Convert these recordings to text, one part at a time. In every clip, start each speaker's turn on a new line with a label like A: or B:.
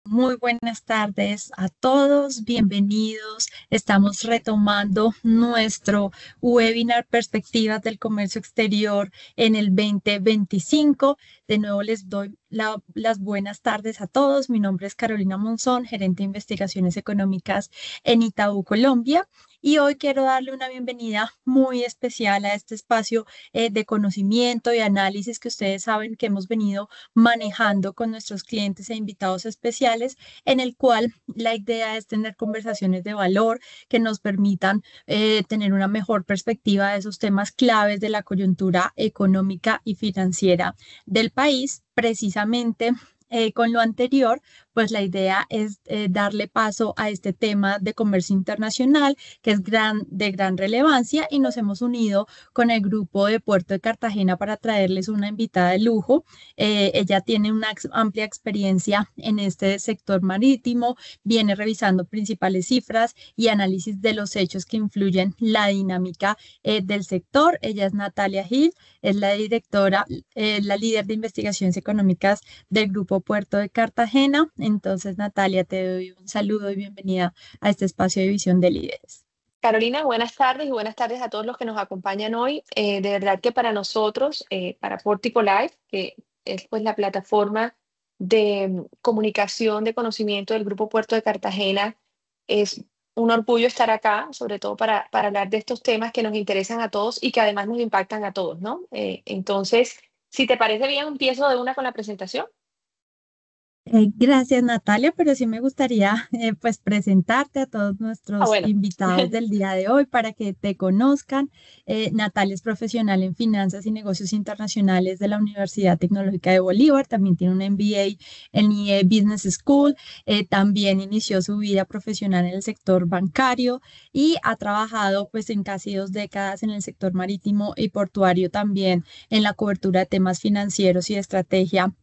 A: Muy buenas tardes a todos, bienvenidos. Estamos retomando nuestro webinar Perspectivas del Comercio Exterior en el 2025. De nuevo les doy las buenas tardes a todos. Mi nombre es Carolina Monzón, gerente de investigaciones económicas en Itaú, Colombia. Y hoy quiero darle una bienvenida muy especial a este espacio de conocimiento y análisis que ustedes saben que hemos venido manejando con nuestros clientes e invitados especiales, en el cual la idea es tener conversaciones de valor que nos permitan tener una mejor perspectiva de esos temas claves de la coyuntura económica y financiera del país. Precisamente con lo anterior, pues la idea es darle paso a este tema de comercio internacional, que es de gran relevancia, y nos hemos unido con el grupo de Puerto de Cartagena para traerles una invitada de lujo. Ella tiene una amplia experiencia en este sector marítimo, viene revisando principales cifras y análisis de los hechos que influyen la dinámica del sector. Ella es Natalia Gil, es la directora, la líder de investigaciones económicas del Grupo Puerto de Cartagena. Entonces, Natalia, te doy un saludo y bienvenida a este espacio de visión de líderes.
B: Carolina, buenas tardes y buenas tardes a todos los que nos acompañan hoy. De verdad que para nosotros, para Portico Live, que es pues la plataforma de comunicación de conocimiento del Grupo Puerto de Cartagena, es un orgullo estar acá, sobre todo para hablar de estos temas que nos interesan a todos y que además nos impactan a todos, ¿no? Entonces, si te parece bien, empiezo de una con la presentación.
A: Gracias, Natalia, pero sí me gustaría pues presentarte a todos
B: Ah,
A: nuestros
B: bueno.
A: invitados del día de hoy para que te conozcan. Natalia es profesional en finanzas y negocios internacionales de la Universidad Tecnológica de Bolívar, también tiene un MBA en IE Business School, también inició su vida profesional en el sector bancario y ha trabajado pues en casi 2 décadas en el sector marítimo y portuario, también en la cobertura de temas financieros y de estrategia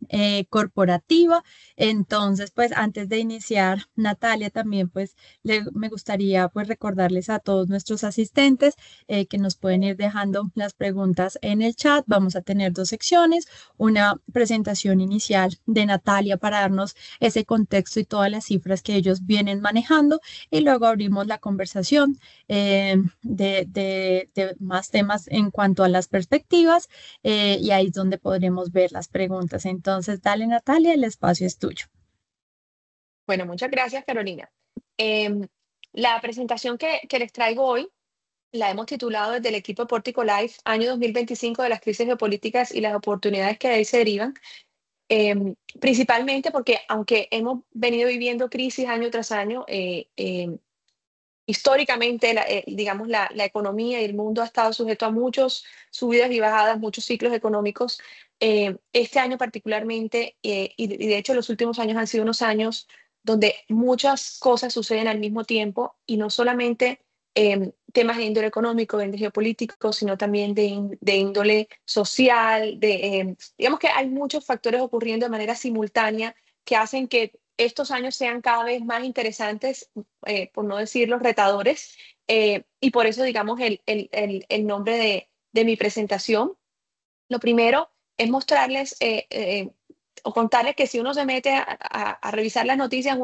A: corporativa. Entonces, pues antes de iniciar, Natalia, también pues me gustaría pues recordarles a todos nuestros asistentes que nos pueden ir dejando las preguntas en el chat. Vamos a tener 2 secciones, una presentación inicial de Natalia para darnos ese contexto y todas las cifras que ellos vienen manejando, y luego abrimos la conversación de más temas en cuanto a las perspectivas, y ahí es donde podremos ver las preguntas. Entonces, dale, Natalia, el espacio es tuyo.
B: Bueno, muchas gracias, Carolina. Em, la presentación que les traigo hoy la hemos titulado desde el equipo de Portico Life, año 2025 de las crisis geopolíticas y las oportunidades que de ahí se derivan. Principalmente porque aunque hemos venido viviendo crisis año tras año, históricamente, digamos, la economía y el mundo ha estado sujeto a muchos subidas y bajadas, muchos ciclos económicos. Este año particularmente, y de hecho los últimos años han sido unos años donde muchas cosas suceden al mismo tiempo y no solamente temas de índole económico, de índole geopolítico, sino también de índole social, digamos que hay muchos factores ocurriendo de manera simultánea que hacen que estos años sean cada vez más interesantes, por no decir los retadores, y por eso, digamos, el nombre de mi presentación. Lo primero es mostrarles o contarles que si uno se mete a revisar las noticias,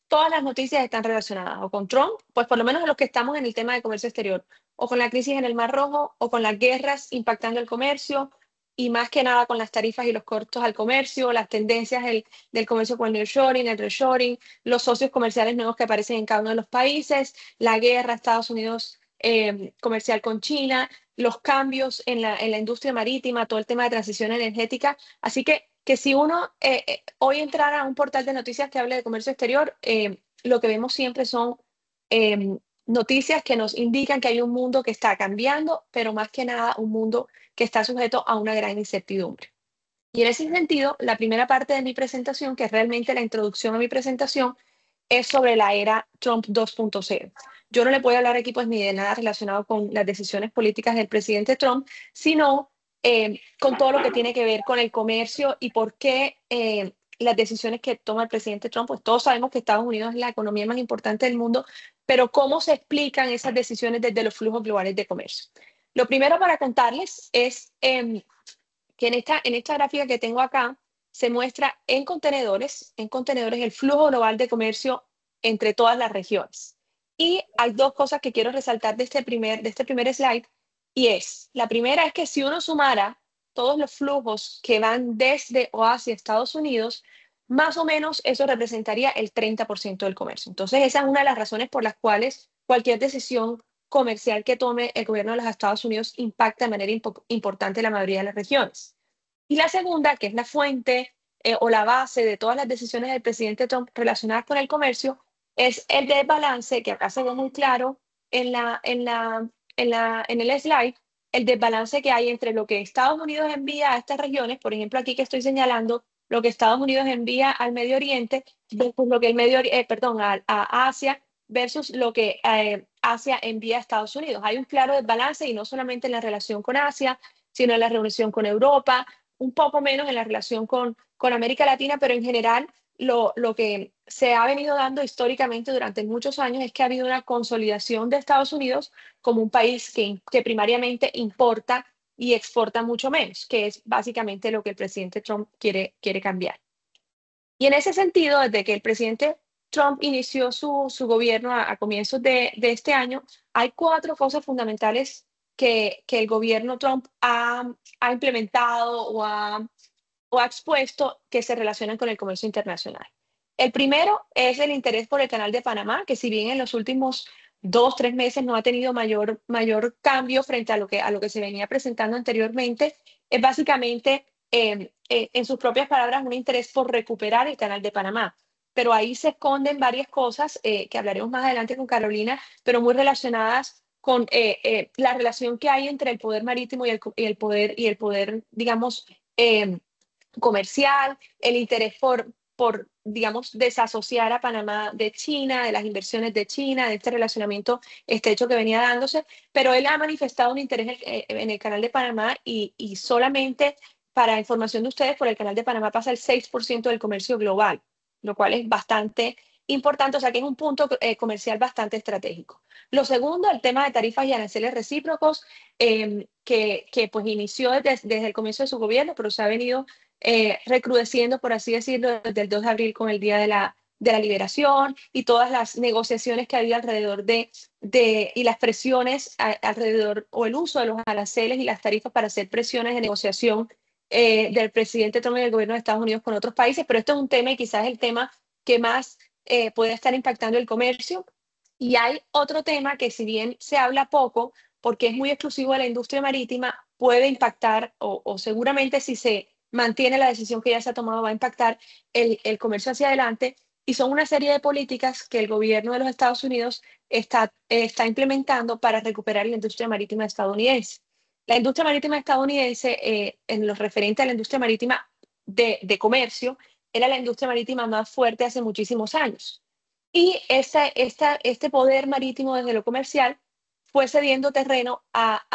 B: todas las noticias están relacionadas o con Trump, pues por lo menos los que estamos en el tema de comercio exterior, o con la crisis en el Mar Rojo, o con las guerras impactando el comercio, y más que nada con las tarifas y los costos al comercio, las tendencias del comercio con el nearshoring, el reshoring, los socios comerciales nuevos que aparecen en cada uno de los países, la guerra Estados Unidos comercial con China, los cambios en la industria marítima, todo el tema de transición energética. Así que si uno hoy entrara a un portal de noticias que hable de comercio exterior, lo que vemos siempre son eh, noticias que nos indican que hay un mundo que está cambiando, pero más que nada un mundo que está sujeto a una gran incertidumbre. Y en ese sentido, la primera parte de mi presentación, que es realmente la introducción a mi presentación, es sobre la era Trump 2.0. Yo no le voy a hablar aquí pues ni de nada relacionado con las decisiones políticas del presidente Trump, sino con todo lo que tiene que ver con el comercio y por qué las decisiones que toma el presidente Trump, pues todos sabemos que Estados Unidos es la economía más importante del mundo, pero cómo se explican esas decisiones desde los flujos globales de comercio. Lo primero para contarles es que en esta gráfica que tengo acá, se muestra en contenedores el flujo global de comercio entre todas las regiones. Y hay dos cosas que quiero resaltar de este primer slide, y la primera es que si uno sumara todos los flujos que van desde o hacia Estados Unidos, más o menos eso representaría el 30% del comercio. Entonces, esa es una de las razones por las cuales cualquier decisión comercial que tome el gobierno de los Estados Unidos impacta de manera importante la mayoría de las regiones. Y la segunda, que es la fuente o la base de todas las decisiones del presidente Trump relacionadas con el comercio, es el desbalance, que acá se ve muy claro en el slide, el desbalance que hay entre lo que Estados Unidos envía a estas regiones, por ejemplo, aquí que estoy señalando, lo que Estados Unidos envía al Medio Oriente, versus lo que a Asia, versus lo que Asia envía a Estados Unidos. Hay un claro desbalance y no solamente en la relación con Asia, sino en la relación con Europa, un poco menos en la relación con América Latina, pero en general lo que se ha venido dando históricamente durante muchos años es que ha habido una consolidación de Estados Unidos como un país que primariamente importa y exporta mucho menos, que es básicamente lo que el presidente Trump quiere cambiar. Y en ese sentido, desde que el presidente Trump inició su gobierno a comienzos de este año, hay cuatro cosas fundamentales que el gobierno Trump ha implementado o ha expuesto que se relacionan con el comercio internacional. El primero es el interés por el Canal de Panamá, que si bien en los últimos 2, 3 meses no ha tenido mayor cambio frente a lo que se venía presentando anteriormente, es básicamente, en sus propias palabras, un interés por recuperar el Canal de Panamá. Pero ahí se esconden varias cosas que hablaremos más adelante con Carolina, pero muy relacionadas con la relación que hay entre el poder marítimo y el poder, digamos, comercial, el interés digamos, desasociar a Panamá de China, de las inversiones de China, de este relacionamiento estrecho que venía dándose, pero él ha manifestado un interés en el Canal de Panamá y solamente para información de ustedes, por el Canal de Panamá pasa el 6% del comercio global, lo cual es bastante importante, o sea que es un punto comercial bastante estratégico. Lo segundo, el tema de tarifas y aranceles recíprocos, que pues inició desde el comienzo de su gobierno, pero se ha venido recrudeciendo, por así decirlo, desde el 2 de abril con el Día de la Liberación y todas las negociaciones que ha habido alrededor y las presiones alrededor, o el uso de los aranceles y las tarifas para hacer presiones de negociación del presidente Trump y del gobierno de Estados Unidos con otros países, pero esto es un tema y quizás el tema que más puede estar impactando el comercio. Y hay otro tema que, si bien se habla poco, porque es muy exclusivo de la industria marítima, puede impactar o seguramente si se mantiene la decisión que ya se ha tomado va a impactar el comercio hacia adelante, y son una serie de políticas que el gobierno de los Estados Unidos está implementando para recuperar la industria marítima estadounidense. La industria marítima estadounidense, en lo referente a la industria marítima de comercio, era la industria marítima más fuerte hace muchísimos años. Y este poder marítimo desde lo comercial fue cediendo terreno a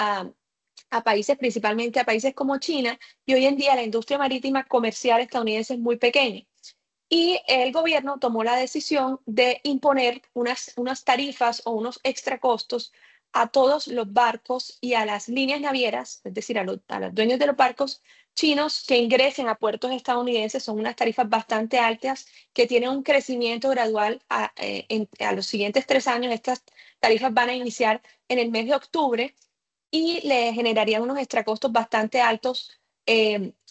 B: países, principalmente a países como China, y hoy en día la industria marítima comercial estadounidense es muy pequeña. Y el gobierno tomó la decisión de imponer unas tarifas o unos extra costos a todos los barcos y a las líneas navieras, es decir, a los dueños de los barcos chinos que ingresen a puertos estadounidenses. Son unas tarifas bastante altas que tienen un crecimiento gradual a los siguientes 3 años. Estas tarifas van a iniciar en el mes de octubre y le generarían unos extracostos bastante altos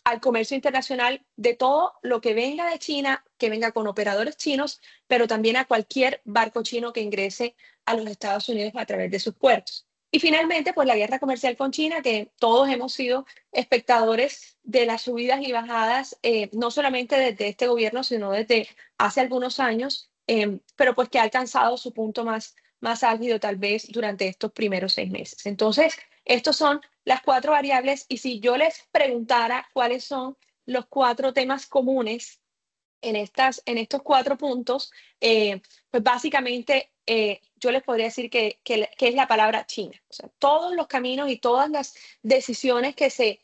B: al comercio internacional de todo lo que venga de China, que venga con operadores chinos, pero también a cualquier barco chino que ingrese a los Estados Unidos a través de sus puertos. Y finalmente, pues la guerra comercial con China, que todos hemos sido espectadores de las subidas y bajadas, no solamente desde este gobierno, sino desde hace algunos años, pero pues que ha alcanzado su punto más álgido tal vez durante estos primeros 6 meses. Entonces, estos son las cuatro variables, y si yo les preguntara cuáles son los cuatro temas comunes en estos 4 puntos, pues básicamente yo les podría decir que es la palabra China. O sea, todos los caminos y todas las decisiones que se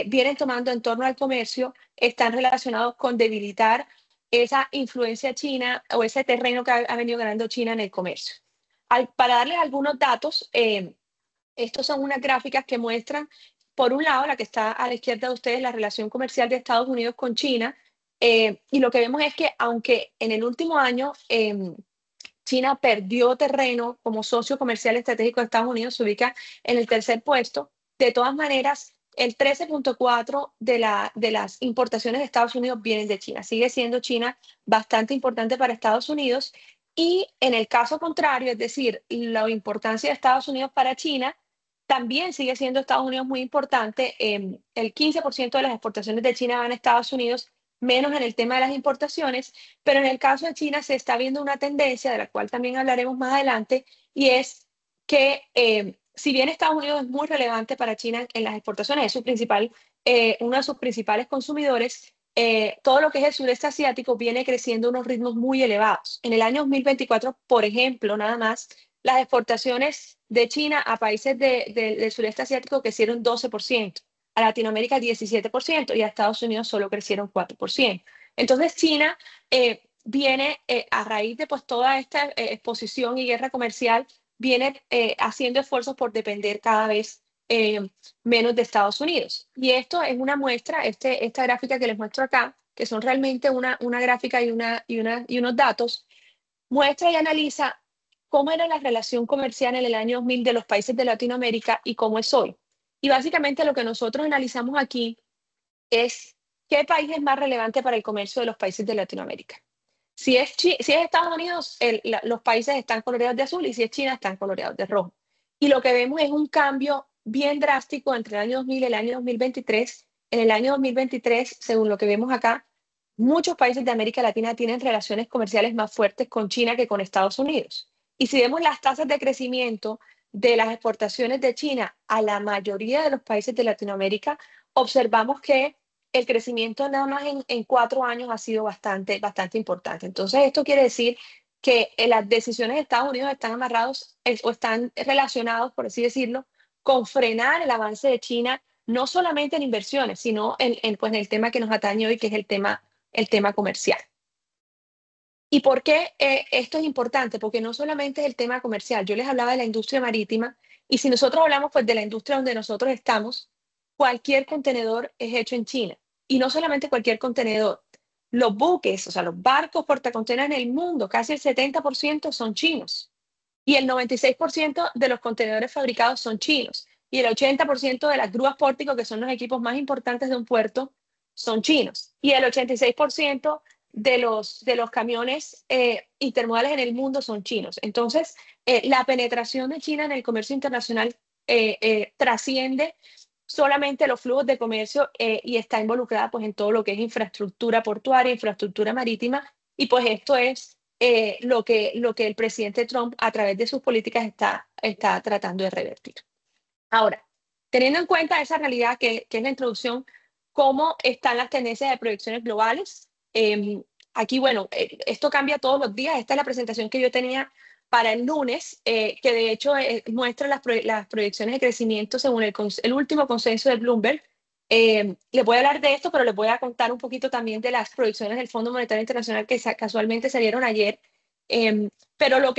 B: vienen tomando en torno al comercio están relacionados con debilitar esa influencia china o ese terreno que ha venido ganando China en el comercio. Para darles algunos datos, estos son unas gráficas que muestran, por un lado, la que está a la izquierda de ustedes, la relación comercial de Estados Unidos con China, Y lo que vemos es que aunque en el último año China perdió terreno como socio comercial estratégico de Estados Unidos, se ubica en el tercer puesto. De todas maneras, el 13.4 de las importaciones de Estados Unidos vienen de China. Sigue siendo China bastante importante para Estados Unidos. Y en el caso contrario, es decir, la importancia de Estados Unidos para China, también sigue siendo Estados Unidos muy importante. El 15% de las exportaciones de China van a Estados Unidos, menos en el tema de las importaciones, pero en el caso de China se está viendo una tendencia, de la cual también hablaremos más adelante, y es que si bien Estados Unidos es muy relevante para China en las exportaciones, es su principal, uno de sus principales consumidores, todo lo que es el sureste asiático viene creciendo a unos ritmos muy elevados. En el año 2024, por ejemplo, nada más, las exportaciones de China a países del sureste asiático crecieron 12%, a Latinoamérica 17% y a Estados Unidos solo crecieron 4%. Entonces China viene a raíz de pues, toda esta exposición y guerra comercial, viene haciendo esfuerzos por depender cada vez menos de Estados Unidos. Y esto es una muestra, esta gráfica que les muestro acá, que son realmente una gráfica y unos datos, muestra y analiza cómo era la relación comercial en el año 2000 de los países de Latinoamérica y cómo es hoy. Y básicamente lo que nosotros analizamos aquí es qué país es más relevante para el comercio de los países de Latinoamérica. Si es Estados Unidos, los países están coloreados de azul y si es China, están coloreados de rojo. Y lo que vemos es un cambio bien drástico entre el año 2000 y el año 2023. En el año 2023, según lo que vemos acá, muchos países de América Latina tienen relaciones comerciales más fuertes con China que con Estados Unidos. Y si vemos las tasas de crecimiento de las exportaciones de China a la mayoría de los países de Latinoamérica, observamos que el crecimiento nada más en 4 años ha sido bastante importante. Entonces, esto quiere decir que las decisiones de Estados Unidos están amarrados o están relacionados, por así decirlo, con frenar el avance de China, no solamente en inversiones, sino pues, en el tema que nos atañe hoy, que es el tema comercial. ¿Y por qué esto es importante? Porque no solamente es el tema comercial. Yo les hablaba de la industria marítima y si nosotros hablamos pues, de la industria donde nosotros estamos, cualquier contenedor es hecho en China. Y no solamente cualquier contenedor. Los buques, o sea, los barcos portacontenedores en el mundo, casi el 70% son chinos. Y el 96% de los contenedores fabricados son chinos. Y el 80% de las grúas pórticos, que son los equipos más importantes de un puerto, son chinos. Y el 86% de los camiones intermodales en el mundo son chinos. Entonces, la penetración de China en el comercio internacional trasciende solamente los flujos de comercio y está involucrada pues, en todo lo que es infraestructura portuaria, infraestructura marítima. Y pues esto es lo que el presidente Trump a través de sus políticas está tratando de revertir. Ahora, teniendo en cuenta esa realidad que es la introducción, ¿cómo están las tendencias de proyecciones globales? Aquí, bueno, esto cambia todos los días. Esta es la presentación que yo tenía para el lunes, que de hecho muestra las proyecciones de crecimiento según el último consenso de Bloomberg. Les voy a hablar de esto, pero les voy a contar un poquito también de las proyecciones del Fondo Monetario Internacional que casualmente salieron ayer. Pero a lo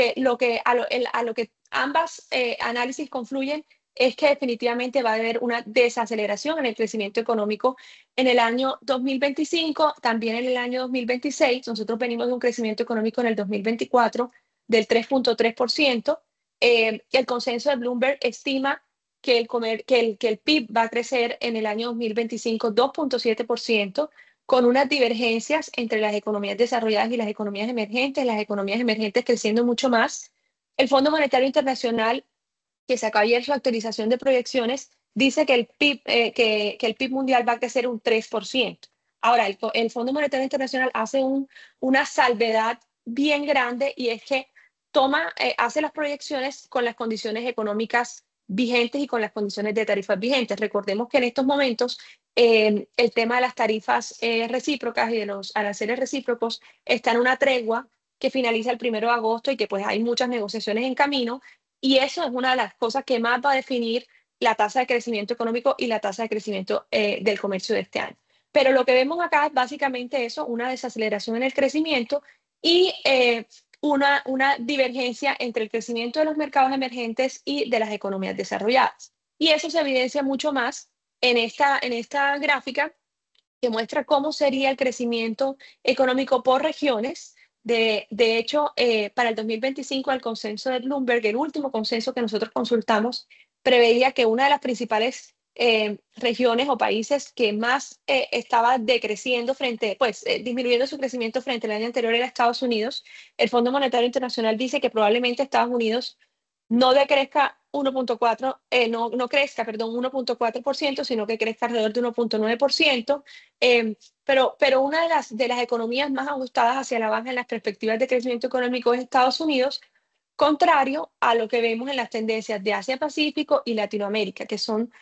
B: que ambas análisis confluyen es que definitivamente va a haber una desaceleración en el crecimiento económico en el año 2025, también en el año 2026. Nosotros venimos de un crecimiento económico en el 2024 del 3.3%. El consenso de Bloomberg estima que el PIB va a crecer en el año 2025 2.7%, con unas divergencias entre las economías desarrolladas y las economías emergentes creciendo mucho más. El Fondo Monetario Internacional, que sacó ayer su actualización de proyecciones, dice que que el PIB mundial va a crecer un 3%. Ahora, el Fondo Monetario Internacional hace una salvedad bien grande y es que hace las proyecciones con las condiciones económicas vigentes y con las condiciones de tarifas vigentes. Recordemos que en estos momentos el tema de las tarifas recíprocas y de los aranceles recíprocos está en una tregua que finaliza el 1 de agosto y que pues hay muchas negociaciones en camino y eso es una de las cosas que más va a definir la tasa de crecimiento económico y la tasa de crecimiento del comercio de este año. Pero lo que vemos acá es básicamente eso, una desaceleración en el crecimiento y una divergencia entre el crecimiento de los mercados emergentes y de las economías desarrolladas. Y eso se evidencia mucho más en esta gráfica que muestra cómo sería el crecimiento económico por regiones. De hecho, para el 2025, el consenso de Bloomberg, el último consenso que nosotros consultamos, preveía que una de las principales regiones o países que más estaba decreciendo disminuyendo su crecimiento frente al año anterior era Estados Unidos. El Fondo Monetario Internacional dice que probablemente Estados Unidos no decrezca 1.4, no crezca, perdón, 1.4%, sino que crezca alrededor de 1.9%. Pero una de las economías más ajustadas hacia la baja en las perspectivas de crecimiento económico es Estados Unidos, contrario a lo que vemos en las tendencias de Asia-Pacífico y Latinoamérica, que son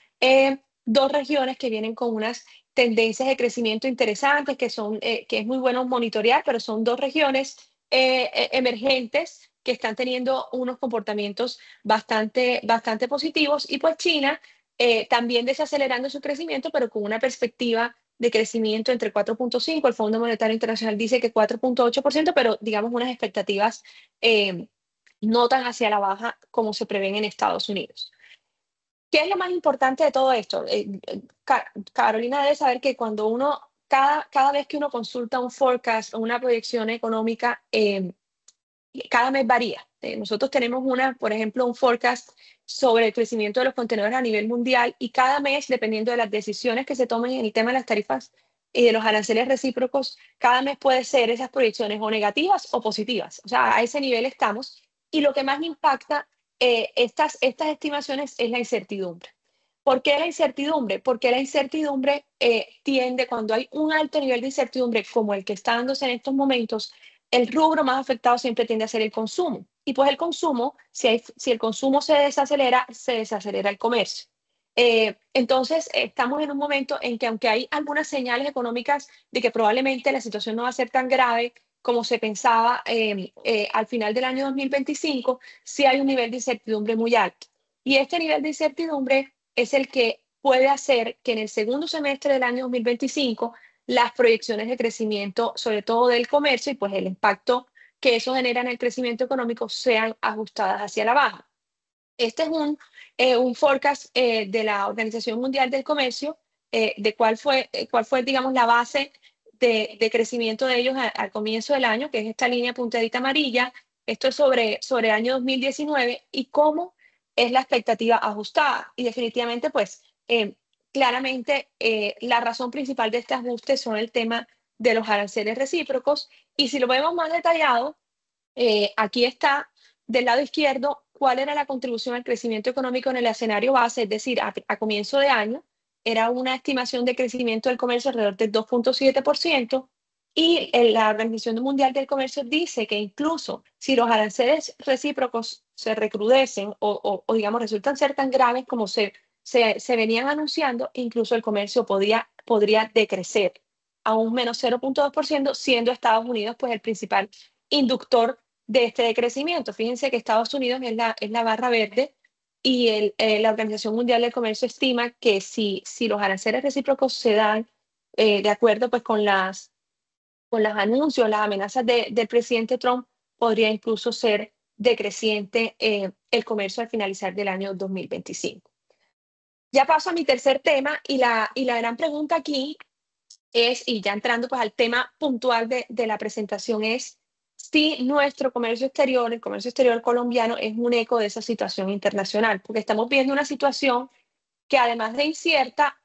B: dos regiones que vienen con unas tendencias de crecimiento interesantes, que es muy bueno monitorear, pero son dos regiones emergentes que están teniendo unos comportamientos bastante positivos. Y pues China también desacelerando su crecimiento, pero con una perspectiva de crecimiento entre 4.5, el Fondo Monetario Internacional dice que 4.8%, pero digamos unas expectativas no tan hacia la baja como se prevén en Estados Unidos. ¿Qué es lo más importante de todo esto? Carolina debe saber que cuando cada vez que uno consulta un forecast o una proyección económica, cada mes varía. Nosotros tenemos por ejemplo, un forecast sobre el crecimiento de los contenedores a nivel mundial y cada mes, dependiendo de las decisiones que se tomen en el tema de las tarifas y de los aranceles recíprocos, cada mes puede ser esas proyecciones o negativas o positivas. O sea, a ese nivel estamos. Y lo que más me impacta estas estimaciones es la incertidumbre. ¿Por qué la incertidumbre? Porque la incertidumbre tiende, cuando hay un alto nivel de incertidumbre como el que está dándose en estos momentos, el rubro más afectado siempre tiende a ser el consumo. Y pues el consumo, si el consumo se desacelera el comercio. Entonces, estamos en un momento en que aunque hay algunas señales económicas de que probablemente la situación no va a ser tan grave como se pensaba al final del año 2025, sí hay un nivel de incertidumbre muy alto. Y este nivel de incertidumbre es el que puede hacer que en el segundo semestre del año 2025 las proyecciones de crecimiento, sobre todo del comercio, y pues el impacto que eso genera en el crecimiento económico sean ajustadas hacia la baja. Este es un forecast de la Organización Mundial del Comercio, de cuál fue, digamos, la base de crecimiento de ellos al comienzo del año, que es esta línea puntadita amarilla. Esto es sobre el año 2019 y cómo es la expectativa ajustada. Y definitivamente, pues, claramente, la razón principal de este ajuste son el tema de los aranceles recíprocos. Y si lo vemos más detallado, aquí está del lado izquierdo cuál era la contribución al crecimiento económico en el escenario base, es decir, a comienzo de año era una estimación de crecimiento del comercio alrededor del 2.7% y la Organización Mundial del Comercio dice que incluso si los aranceles recíprocos se recrudecen o digamos resultan ser tan graves como se venían anunciando, incluso el comercio podría decrecer a un menos 0.2%, siendo Estados Unidos pues el principal inductor de este decrecimiento. Fíjense que Estados Unidos es la barra verde y la Organización Mundial del Comercio estima que si los aranceles recíprocos se dan de acuerdo pues con los anuncios, las amenazas del presidente Trump, podría incluso ser decreciente el comercio al finalizar del año 2025. Ya paso a mi tercer tema y la gran pregunta aquí es, y ya entrando pues al tema puntual de la presentación, es si nuestro comercio exterior, el comercio exterior colombiano, es un eco de esa situación internacional, porque estamos viendo una situación que además de incierta,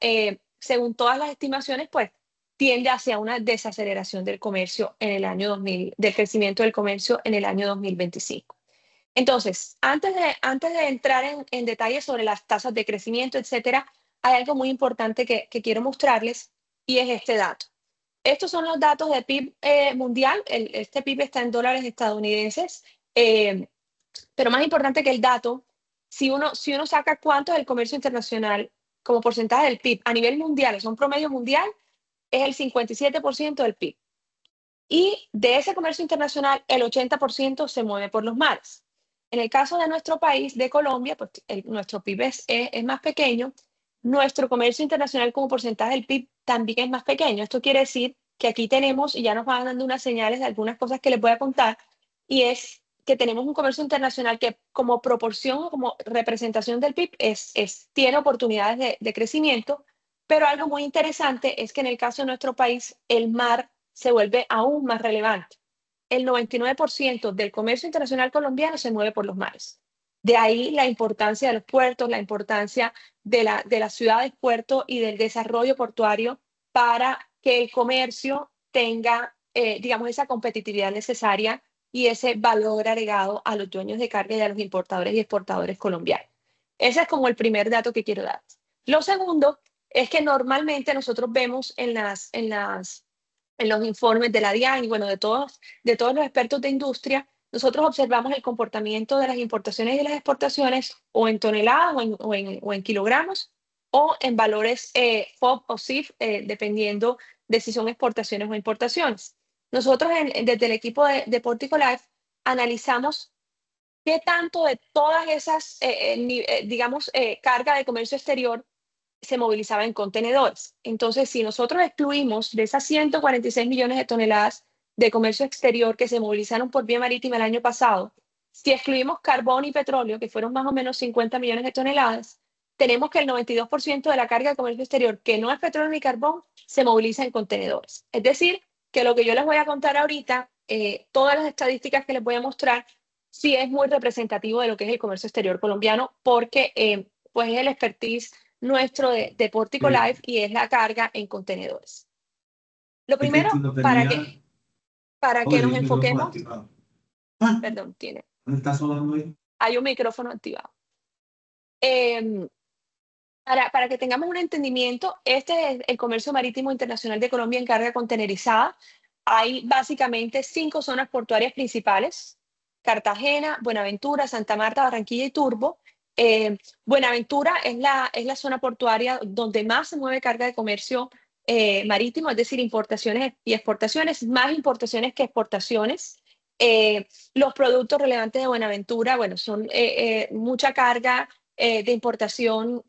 B: según todas las estimaciones, pues tiende hacia una desaceleración del comercio en el año 2000, del crecimiento del comercio en el año 2025. Entonces, antes de entrar en detalles sobre las tasas de crecimiento, etcétera, hay algo muy importante que quiero mostrarles y es este dato. Estos son los datos de PIB mundial. Este PIB está en dólares estadounidenses, pero más importante que el dato, si uno saca cuánto es el comercio internacional como porcentaje del PIB a nivel mundial, es un promedio mundial, es el 57% del PIB. Y de ese comercio internacional, el 80% se mueve por los mares. En el caso de nuestro país, de Colombia, pues nuestro PIB es más pequeño. Nuestro comercio internacional como porcentaje del PIB también es más pequeño. Esto quiere decir que aquí tenemos, y ya nos van dando unas señales de algunas cosas que les voy a contar, y es que tenemos un comercio internacional que como proporción o como representación del PIB tiene oportunidades de crecimiento, Pero algo muy interesante es que en el caso de nuestro país, el mar se vuelve aún más relevante. El 99% del comercio internacional colombiano se mueve por los mares. De ahí la importancia de los puertos, la importancia de las ciudades puerto y del desarrollo portuario para que el comercio tenga, digamos, esa competitividad necesaria y ese valor agregado a los dueños de carga y a los importadores y exportadores colombianos. Ese es como el primer dato que quiero dar. Lo segundo es que normalmente nosotros vemos en los informes de la DIAN y bueno, de todos los expertos de industria, nosotros observamos el comportamiento de las importaciones y las exportaciones o en toneladas o en kilogramos o en valores FOB o CIF, dependiendo de si son exportaciones o importaciones. Nosotros desde el equipo de Portico Life analizamos qué tanto de todas esas, digamos, carga de comercio exterior se movilizaba en contenedores. Entonces, si nosotros excluimos de esas 146 millones de toneladas de comercio exterior que se movilizaron por vía marítima el año pasado, si excluimos carbón y petróleo, que fueron más o menos 50 millones de toneladas, tenemos que el 92% de la carga de comercio exterior, que no es petróleo ni carbón, se moviliza en contenedores. Es decir, que lo que yo les voy a contar ahorita, todas las estadísticas que les voy a mostrar, sí es muy representativo de lo que es el comercio exterior colombiano, porque pues es el expertise nuestro de Portico
C: Sí.
B: Life y es la carga en contenedores. Lo
C: Es que
B: primero,
C: tú no tenías.
B: para que
C: Oye,
B: nos
C: el micrófono
B: enfoquemos,
C: activado. Ah,
B: perdón,
C: ¿dónde está sonando ahí?
B: hay un micrófono activado. Para que tengamos un entendimiento, este es el comercio marítimo internacional de Colombia en carga contenerizada. Hay básicamente 5 zonas portuarias principales: Cartagena, Buenaventura, Santa Marta, Barranquilla y Turbo. Buenaventura es la zona portuaria donde más se mueve carga de comercio marítimo, es decir, importaciones y exportaciones, más importaciones que exportaciones. Los productos relevantes de Buenaventura, bueno, son mucha carga de importación,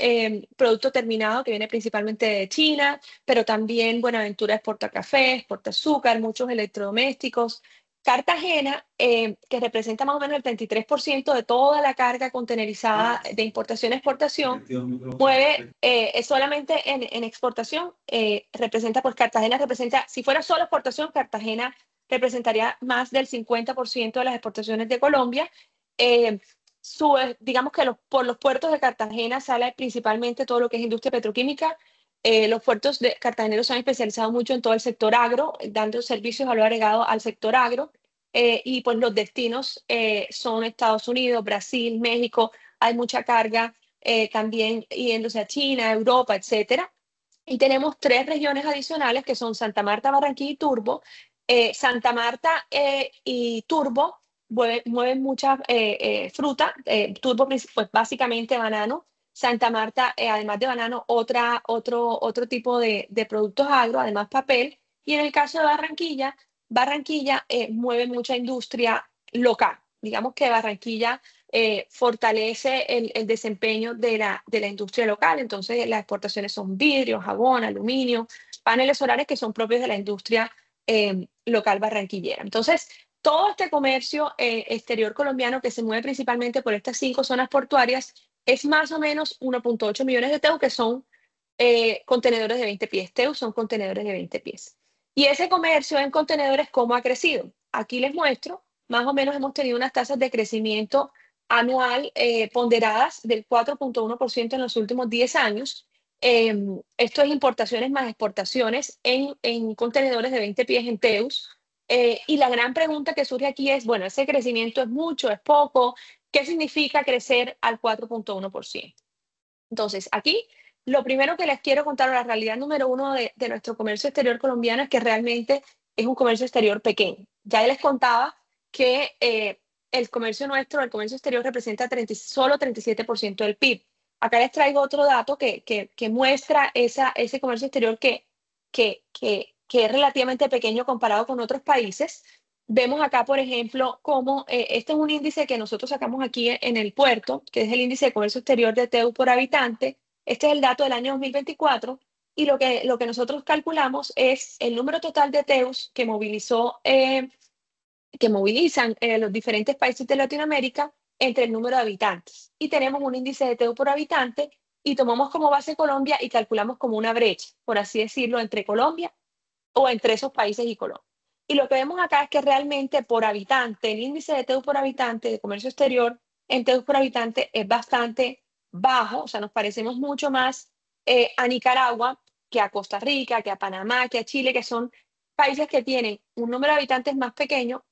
B: producto terminado que viene principalmente de China, pero también Buenaventura exporta café, exporta azúcar, muchos electrodomésticos. Cartagena, que representa más o menos el 33% de toda la carga contenerizada de importación-exportación, mueve solamente en exportación, representa, pues Cartagena representa, si fuera solo exportación, Cartagena representaría más del 50% de las exportaciones de Colombia. Digamos que por los puertos de Cartagena sale principalmente todo lo que es industria petroquímica. Los puertos de cartageneros se han especializado mucho en todo el sector agro, dando servicios de valor agregado al sector agro. Y pues los destinos son Estados Unidos, Brasil, México. Hay mucha carga también yéndose a China, Europa, etcétera. Y tenemos 3 regiones adicionales que son Santa Marta, Barranquilla y Turbo. Santa Marta y Turbo mueven mucha fruta. Turbo, pues básicamente banano. Santa Marta, además de banano, otro tipo de productos agro, además papel. Y en el caso de Barranquilla, Barranquilla mueve mucha industria local. Digamos que Barranquilla fortalece el desempeño de la industria local. Entonces, las exportaciones son vidrio, jabón, aluminio, paneles solares que son propios de la industria local barranquillera. Entonces, todo este comercio exterior colombiano que se mueve principalmente por estas 5 zonas portuarias es más o menos 1.8 millones de TEU, que son contenedores de 20 pies. TEU son contenedores de 20 pies. Y ese comercio en contenedores, ¿cómo ha crecido? Aquí les muestro, más o menos hemos tenido unas tasas de crecimiento anual ponderadas del 4.1% en los últimos 10 años. Esto es importaciones más exportaciones en contenedores de 20 pies en TEUs. Y la gran pregunta que surge aquí es, bueno, ¿ese crecimiento es mucho, es poco? ¿Qué significa crecer al 4.1%? Entonces, aquí lo primero que les quiero contar, la realidad número uno de nuestro comercio exterior colombiano, es que realmente es un comercio exterior pequeño. Ya les contaba que el comercio nuestro, el comercio exterior, representa solo 37% del PIB. Acá les traigo otro dato que muestra ese comercio exterior que es relativamente pequeño comparado con otros países. Vemos acá, por ejemplo, cómo este es un índice que nosotros sacamos aquí en el puerto, que es el índice de comercio exterior de TEU por habitante. Este es el dato del año 2024 y lo que nosotros calculamos es el número total de TEUs que movilizan los diferentes países de Latinoamérica entre el número de habitantes. Y tenemos un índice de TEU por habitante y tomamos como base Colombia y calculamos como una brecha, por así decirlo, entre Colombia o entre esos países y Colombia. Y lo que vemos acá es que realmente por habitante, el índice de TEU por habitante de comercio exterior en TEU por habitante es bastante bajo, o sea, nos parecemos mucho más a Nicaragua que a Costa Rica, que a Panamá, que a Chile, que son países que tienen un número de habitantes más pequeño,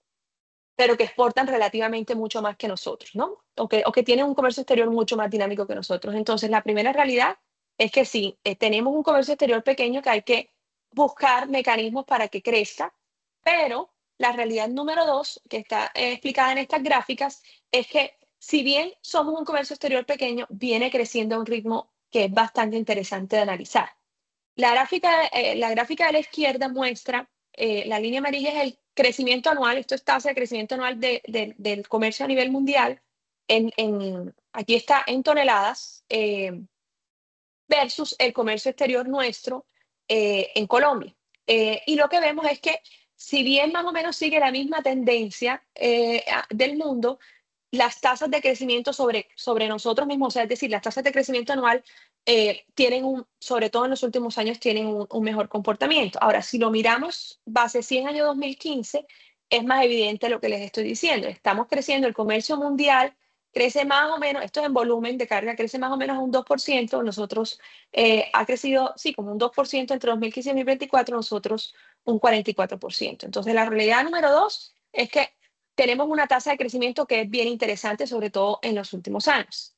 B: pero que exportan relativamente mucho más que nosotros, ¿no? O que tienen un comercio exterior mucho más dinámico que nosotros. Entonces, la primera realidad es que sí, tenemos un comercio exterior pequeño que hay que buscar mecanismos para que crezca, pero la realidad número dos, que está explicada en estas gráficas, es que si bien somos un comercio exterior pequeño, viene creciendo a un ritmo que es bastante interesante de analizar. La gráfica de la izquierda muestra, la línea amarilla es el crecimiento anual, esto es tasa de crecimiento anual del comercio a nivel mundial, aquí está en toneladas, versus el comercio exterior nuestro en Colombia. Y lo que vemos es que si bien más o menos sigue la misma tendencia del mundo, las tasas de crecimiento sobre nosotros mismos, o sea, es decir, las tasas de crecimiento anual tienen sobre todo en los últimos años, tienen un mejor comportamiento. Ahora, si lo miramos base 100 año 2015, es más evidente lo que les estoy diciendo. Estamos creciendo, el comercio mundial crece más o menos, esto es en volumen de carga, crece más o menos un 2%. Nosotros ha crecido, sí, como un 2% entre 2015 y 2024, nosotros un 44%. Entonces, la realidad número dos es que tenemos una tasa de crecimiento que es bien interesante, sobre todo en los últimos años.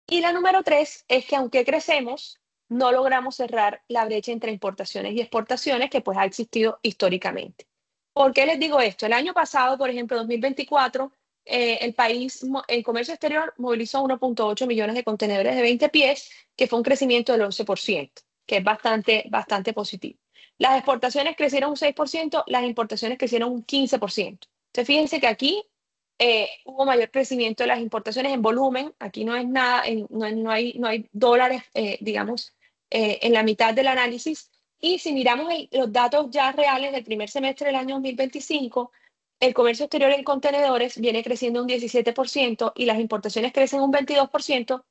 B: Y la número tres es que aunque crecemos, no logramos cerrar la brecha entre importaciones y exportaciones que pues ha existido históricamente. ¿Por qué les digo esto? El año pasado, por ejemplo, 2024, el país en comercio exterior movilizó 1.8 millones de contenedores de 20 pies, que fue un crecimiento del 11%, que es bastante positivo. Las exportaciones crecieron un 6%, las importaciones crecieron un 15%. Entonces, fíjense que aquí hubo mayor crecimiento de las importaciones en volumen. Aquí no es nada, no hay dólares, digamos, en la mitad del análisis. Y si miramos los datos ya reales del primer semestre del año 2025, el comercio exterior en contenedores viene creciendo un 17% y las importaciones crecen un 22%,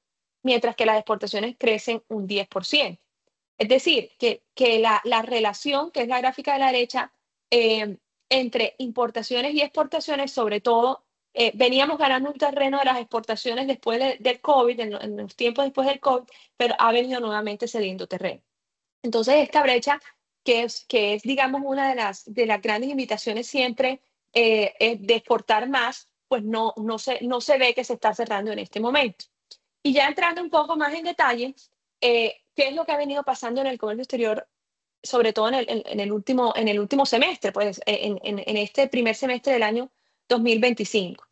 B: mientras que las exportaciones crecen un 10%. Es decir, que la relación, que es la gráfica de la derecha, entre importaciones y exportaciones, sobre todo, veníamos ganando un terreno de las exportaciones después del COVID, en los tiempos después del COVID, pero ha venido nuevamente cediendo terreno. Entonces, esta brecha, que es digamos, una de las grandes invitaciones siempre de exportar más, pues no se ve que se está cerrando en este momento. Y ya entrando un poco más en detalle, ¿qué es lo que ha venido pasando en el comercio exterior, sobre todo en el último semestre, pues en este primer semestre del año 2025?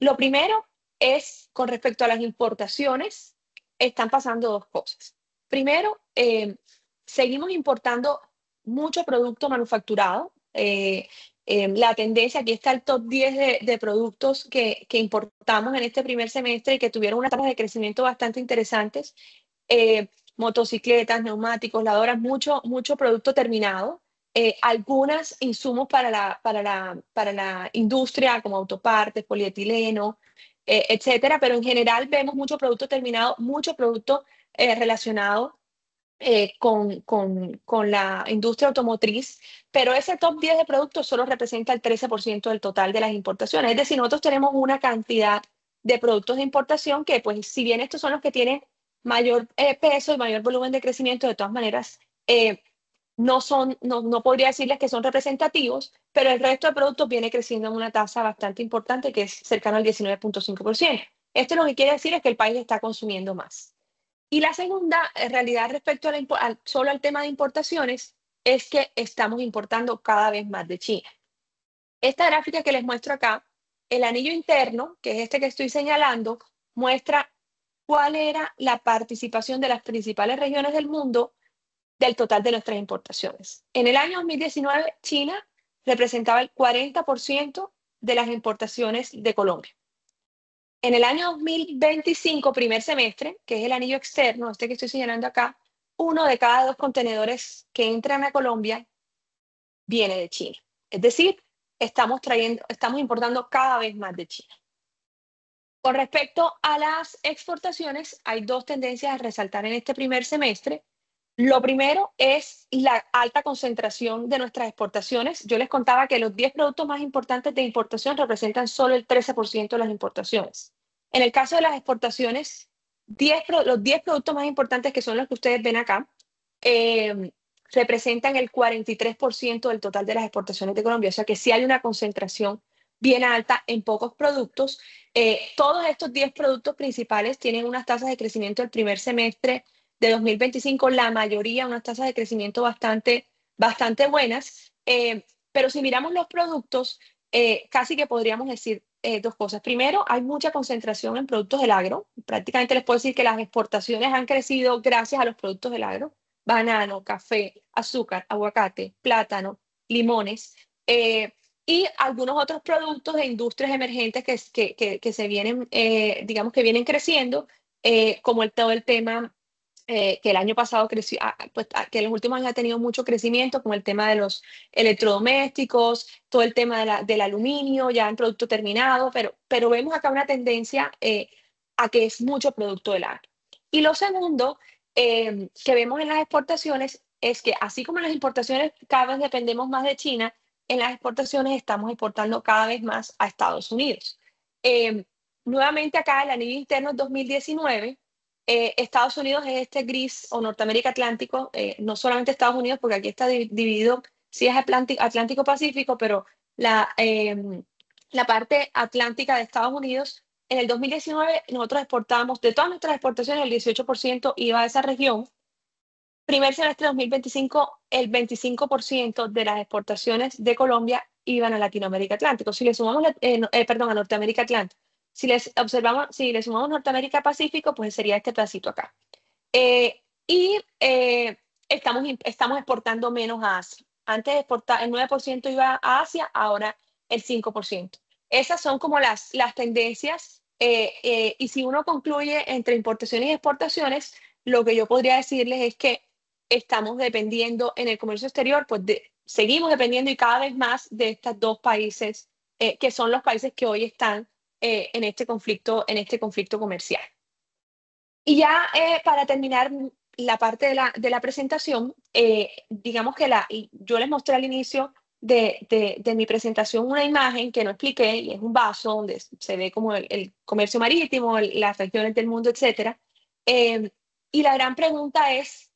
B: Lo primero es, con respecto a las importaciones, están pasando dos cosas. Primero, seguimos importando mucho producto manufacturado. La tendencia, aquí está el top 10 de productos que importamos en este primer semestre y que tuvieron una tasa de crecimiento bastante interesantes. Motocicletas, neumáticos, lavadoras, mucho producto terminado. Algunas insumos para la industria, como autopartes, polietileno, etcétera, pero en general vemos mucho producto terminado, mucho producto relacionado con la industria automotriz, pero ese top 10 de productos solo representa el 13% del total de las importaciones. Es decir, nosotros tenemos una cantidad de productos de importación que, pues, si bien estos son los que tienen mayor peso y mayor volumen de crecimiento, de todas maneras, no podría decirles que son representativos, pero el resto de productos viene creciendo en una tasa bastante importante, que es cercano al 19.5%. Esto lo que quiere decir es que el país está consumiendo más. Y la segunda realidad respecto solo al tema de importaciones es que estamos importando cada vez más de China. Esta gráfica que les muestro acá, el anillo interno, que es este que estoy señalando, muestra cuál era la participación de las principales regiones del mundo del total de nuestras importaciones. En el año 2019, China representaba el 40% de las importaciones de Colombia. En el año 2025, primer semestre, que es el anillo externo, este que estoy señalando acá, 1 de cada 2 contenedores que entran a Colombia viene de China. Es decir, estamos importando cada vez más de China. Con respecto a las exportaciones, hay dos tendencias a resaltar en este primer semestre. Lo primero es la alta concentración de nuestras exportaciones. Yo les contaba que los 10 productos más importantes de importación representan solo el 13% de las importaciones. En el caso de las exportaciones, los 10 productos más importantes, que son los que ustedes ven acá, eh, representan el 43% del total de las exportaciones de Colombia. O sea que sí hay una concentración bien alta en pocos productos. Todos estos 10 productos principales tienen unas tasas de crecimiento del primer semestre de 2025, la mayoría unas tasas de crecimiento bastante buenas. Pero si miramos los productos, casi que podríamos decir dos cosas. Primero, hay mucha concentración en productos del agro. Prácticamente les puedo decir que las exportaciones han crecido gracias a los productos del agro. Banano, café, azúcar, aguacate, plátano, limones. Y algunos otros productos de industrias emergentes que se vienen, digamos que vienen creciendo, como todo el tema que el año pasado creció, pues, que en los últimos años ha tenido mucho crecimiento, como el tema de los electrodomésticos, todo el tema del aluminio, ya en producto terminado, pero vemos acá una tendencia a que es mucho producto del agro. Y lo segundo que vemos en las exportaciones es que así como en las importaciones cada vez dependemos más de China, en las exportaciones estamos exportando cada vez más a Estados Unidos. Eh, Nuevamente acá el anillo interno es 2019. Estados Unidos es este gris o Norteamérica Atlántico, no solamente Estados Unidos, porque aquí está dividido, sí es Atlántico-Pacífico, pero la parte atlántica de Estados Unidos, en el 2019 nosotros exportamos, de todas nuestras exportaciones, el 18% iba a esa región. Primer semestre de 2025, el 25% de las exportaciones de Colombia iban a Latinoamérica Atlántico. Si le sumamos, perdón, a Norteamérica Atlántico. Si le sumamos Norteamérica Pacífico, pues sería este pedacito acá. Y estamos exportando menos a Asia. Antes el 9% iba a Asia, ahora el 5%. Esas son como las tendencias. Y si uno concluye entre importaciones y exportaciones, lo que yo podría decirles es que estamos dependiendo en el comercio exterior, pues seguimos dependiendo y cada vez más de estos dos países, que son los países que hoy están en este conflicto comercial. Y ya para terminar la parte de la presentación, digamos que yo les mostré al inicio de mi presentación una imagen que no expliqué, y es un vaso donde se ve como el comercio marítimo, las regiones del mundo, etcétera. Y la gran pregunta es,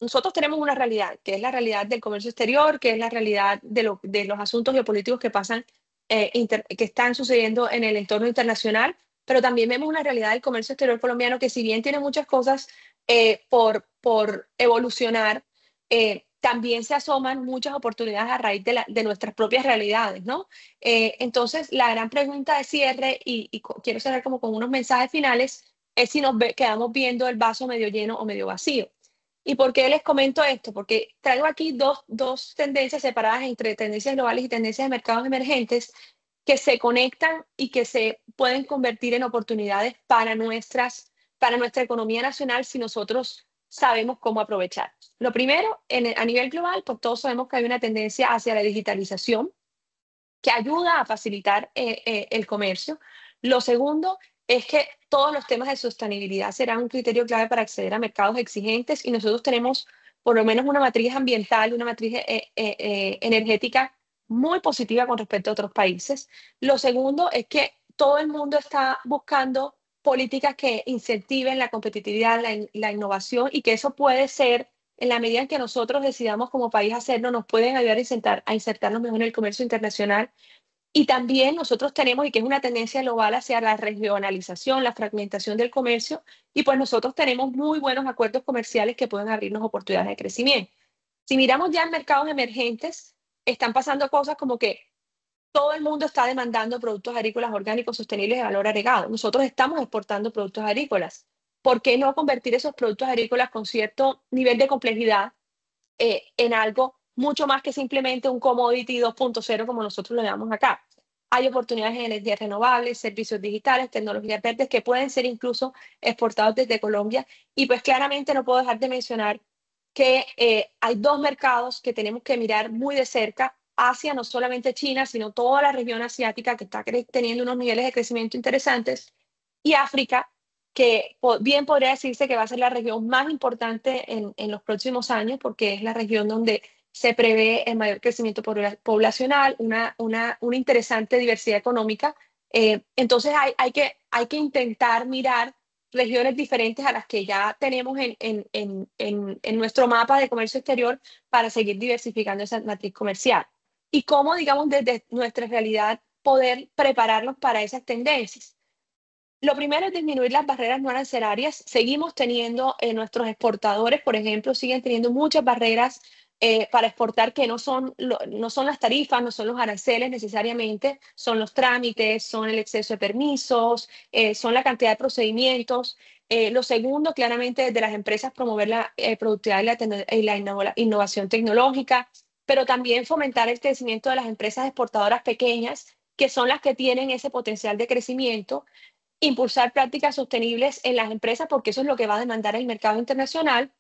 B: nosotros tenemos una realidad, que es la realidad del comercio exterior, que es la realidad de los asuntos geopolíticos que pasan, que están sucediendo en el entorno internacional, pero también vemos una realidad del comercio exterior colombiano que, si bien tiene muchas cosas por evolucionar, también se asoman muchas oportunidades a raíz de nuestras propias realidades, ¿no? Entonces, la gran pregunta de cierre, y quiero cerrar como con unos mensajes finales, es si quedamos viendo el vaso medio lleno o medio vacío. ¿Y por qué les comento esto? Porque traigo aquí dos tendencias separadas entre tendencias globales y tendencias de mercados emergentes que se conectan y que se pueden convertir en oportunidades para nuestra economía nacional si nosotros sabemos cómo aprovechar. Lo primero, a nivel global, pues todos sabemos que hay una tendencia hacia la digitalización que ayuda a facilitar el comercio. Lo segundo es que todos los temas de sostenibilidad serán un criterio clave para acceder a mercados exigentes, y nosotros tenemos por lo menos una matriz ambiental, una matriz energética muy positiva con respecto a otros países. Lo segundo es que todo el mundo está buscando políticas que incentiven la competitividad, la innovación, y que eso puede ser, en la medida en que nosotros decidamos como país hacerlo, nos pueden ayudar a insertarnos mejor en el comercio internacional. Y también nosotros tenemos, y que es una tendencia global, hacia la regionalización, la fragmentación del comercio, y pues nosotros tenemos muy buenos acuerdos comerciales que pueden abrirnos oportunidades de crecimiento. Si miramos ya en mercados emergentes, están pasando cosas como que todo el mundo está demandando productos agrícolas orgánicos sostenibles de valor agregado. Nosotros estamos exportando productos agrícolas. ¿Por qué no convertir esos productos agrícolas con cierto nivel de complejidad en algo mucho más que simplemente un commodity 2.0, como nosotros lo llamamos acá? Hay oportunidades en energías renovables, servicios digitales, tecnologías verdes que pueden ser incluso exportados desde Colombia. Y pues claramente no puedo dejar de mencionar que hay dos mercados que tenemos que mirar muy de cerca Asia, no solamente China, sino toda la región asiática que está teniendo unos niveles de crecimiento interesantes, y África, que bien podría decirse que va a ser la región más importante en los próximos años, porque es la región donde se prevé el mayor crecimiento poblacional, una interesante diversidad económica. Entonces hay que intentar mirar regiones diferentes a las que ya tenemos en nuestro mapa de comercio exterior para seguir diversificando esa matriz comercial. Y cómo, digamos, desde nuestra realidad poder prepararnos para esas tendencias. Lo primero es disminuir las barreras no arancelarias. Seguimos teniendo nuestros exportadores, por ejemplo, siguen teniendo muchas barreras para exportar que no son las tarifas, no son los aranceles necesariamente, son los trámites, son el exceso de permisos, son la cantidad de procedimientos. Lo segundo, claramente, desde las empresas promover la productividad y la innovación tecnológica, pero también fomentar el crecimiento de las empresas exportadoras pequeñas, que son las que tienen ese potencial de crecimiento. Impulsar prácticas sostenibles en las empresas, porque eso es lo que va a demandar el mercado internacional.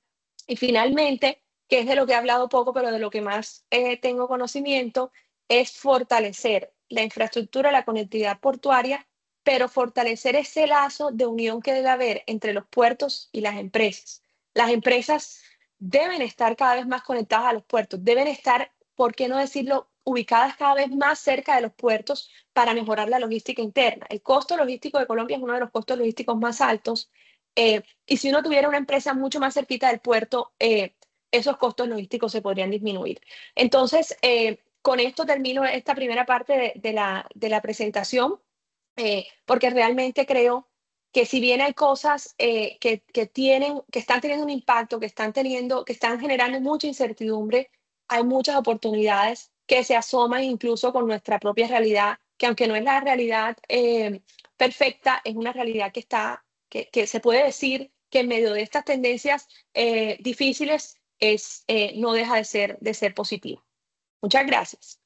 B: Y finalmente, que es de lo que he hablado poco, pero de lo que más tengo conocimiento, es fortalecer la infraestructura, la conectividad portuaria, pero fortalecer ese lazo de unión que debe haber entre los puertos y las empresas. Las empresas deben estar cada vez más conectadas a los puertos, deben estar, ¿por qué no decirlo?, ubicadas cada vez más cerca de los puertos para mejorar la logística interna. El costo logístico de Colombia es uno de los costos logísticos más altos, y si uno tuviera una empresa mucho más cerquita del puerto, esos costos logísticos se podrían disminuir. Entonces, con esto termino esta primera parte de la presentación, porque realmente creo que si bien hay cosas que están teniendo un impacto, que están generando mucha incertidumbre, hay muchas oportunidades que se asoman incluso con nuestra propia realidad, que aunque no es la realidad perfecta, es una realidad que se puede decir que en medio de estas tendencias difíciles no deja de ser positiva. Muchas gracias.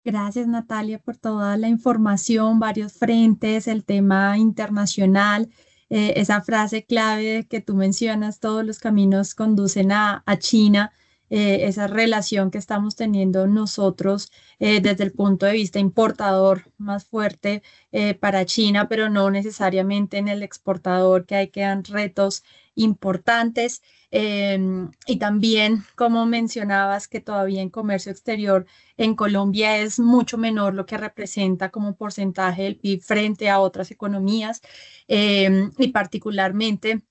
A: Gracias, Natalia, por toda la información, varios frentes, el tema internacional, esa frase clave que tú mencionas, todos los caminos conducen a China, esa relación que estamos teniendo nosotros desde el punto de vista importador más fuerte para China, pero no necesariamente en el exportador, que hay quedan retos importantes. Y también, como mencionabas, que todavía en comercio exterior en Colombia es mucho menor lo que representa como porcentaje del PIB frente a otras economías, y particularmente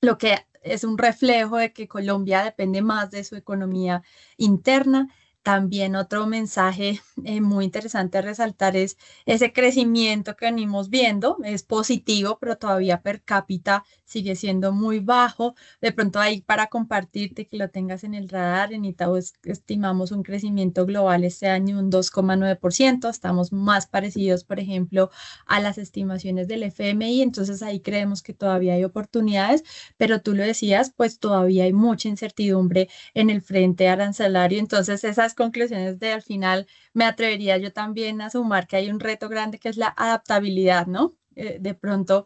A: lo que es un reflejo de que Colombia depende más de su economía interna. También otro mensaje muy interesante a resaltar es ese crecimiento que venimos viendo, es positivo, pero todavía per cápita sigue siendo muy bajo. De pronto ahí para compartirte que lo tengas en el radar, en Itaú estimamos un crecimiento global este año un 2,9%, estamos más parecidos, por ejemplo, a las estimaciones del FMI, entonces ahí creemos que todavía hay oportunidades, pero tú lo decías, pues todavía hay mucha incertidumbre en el frente arancelario, entonces esas conclusiones de al final me atrevería yo también a sumar que hay un reto grande que es la adaptabilidad, ¿no? De pronto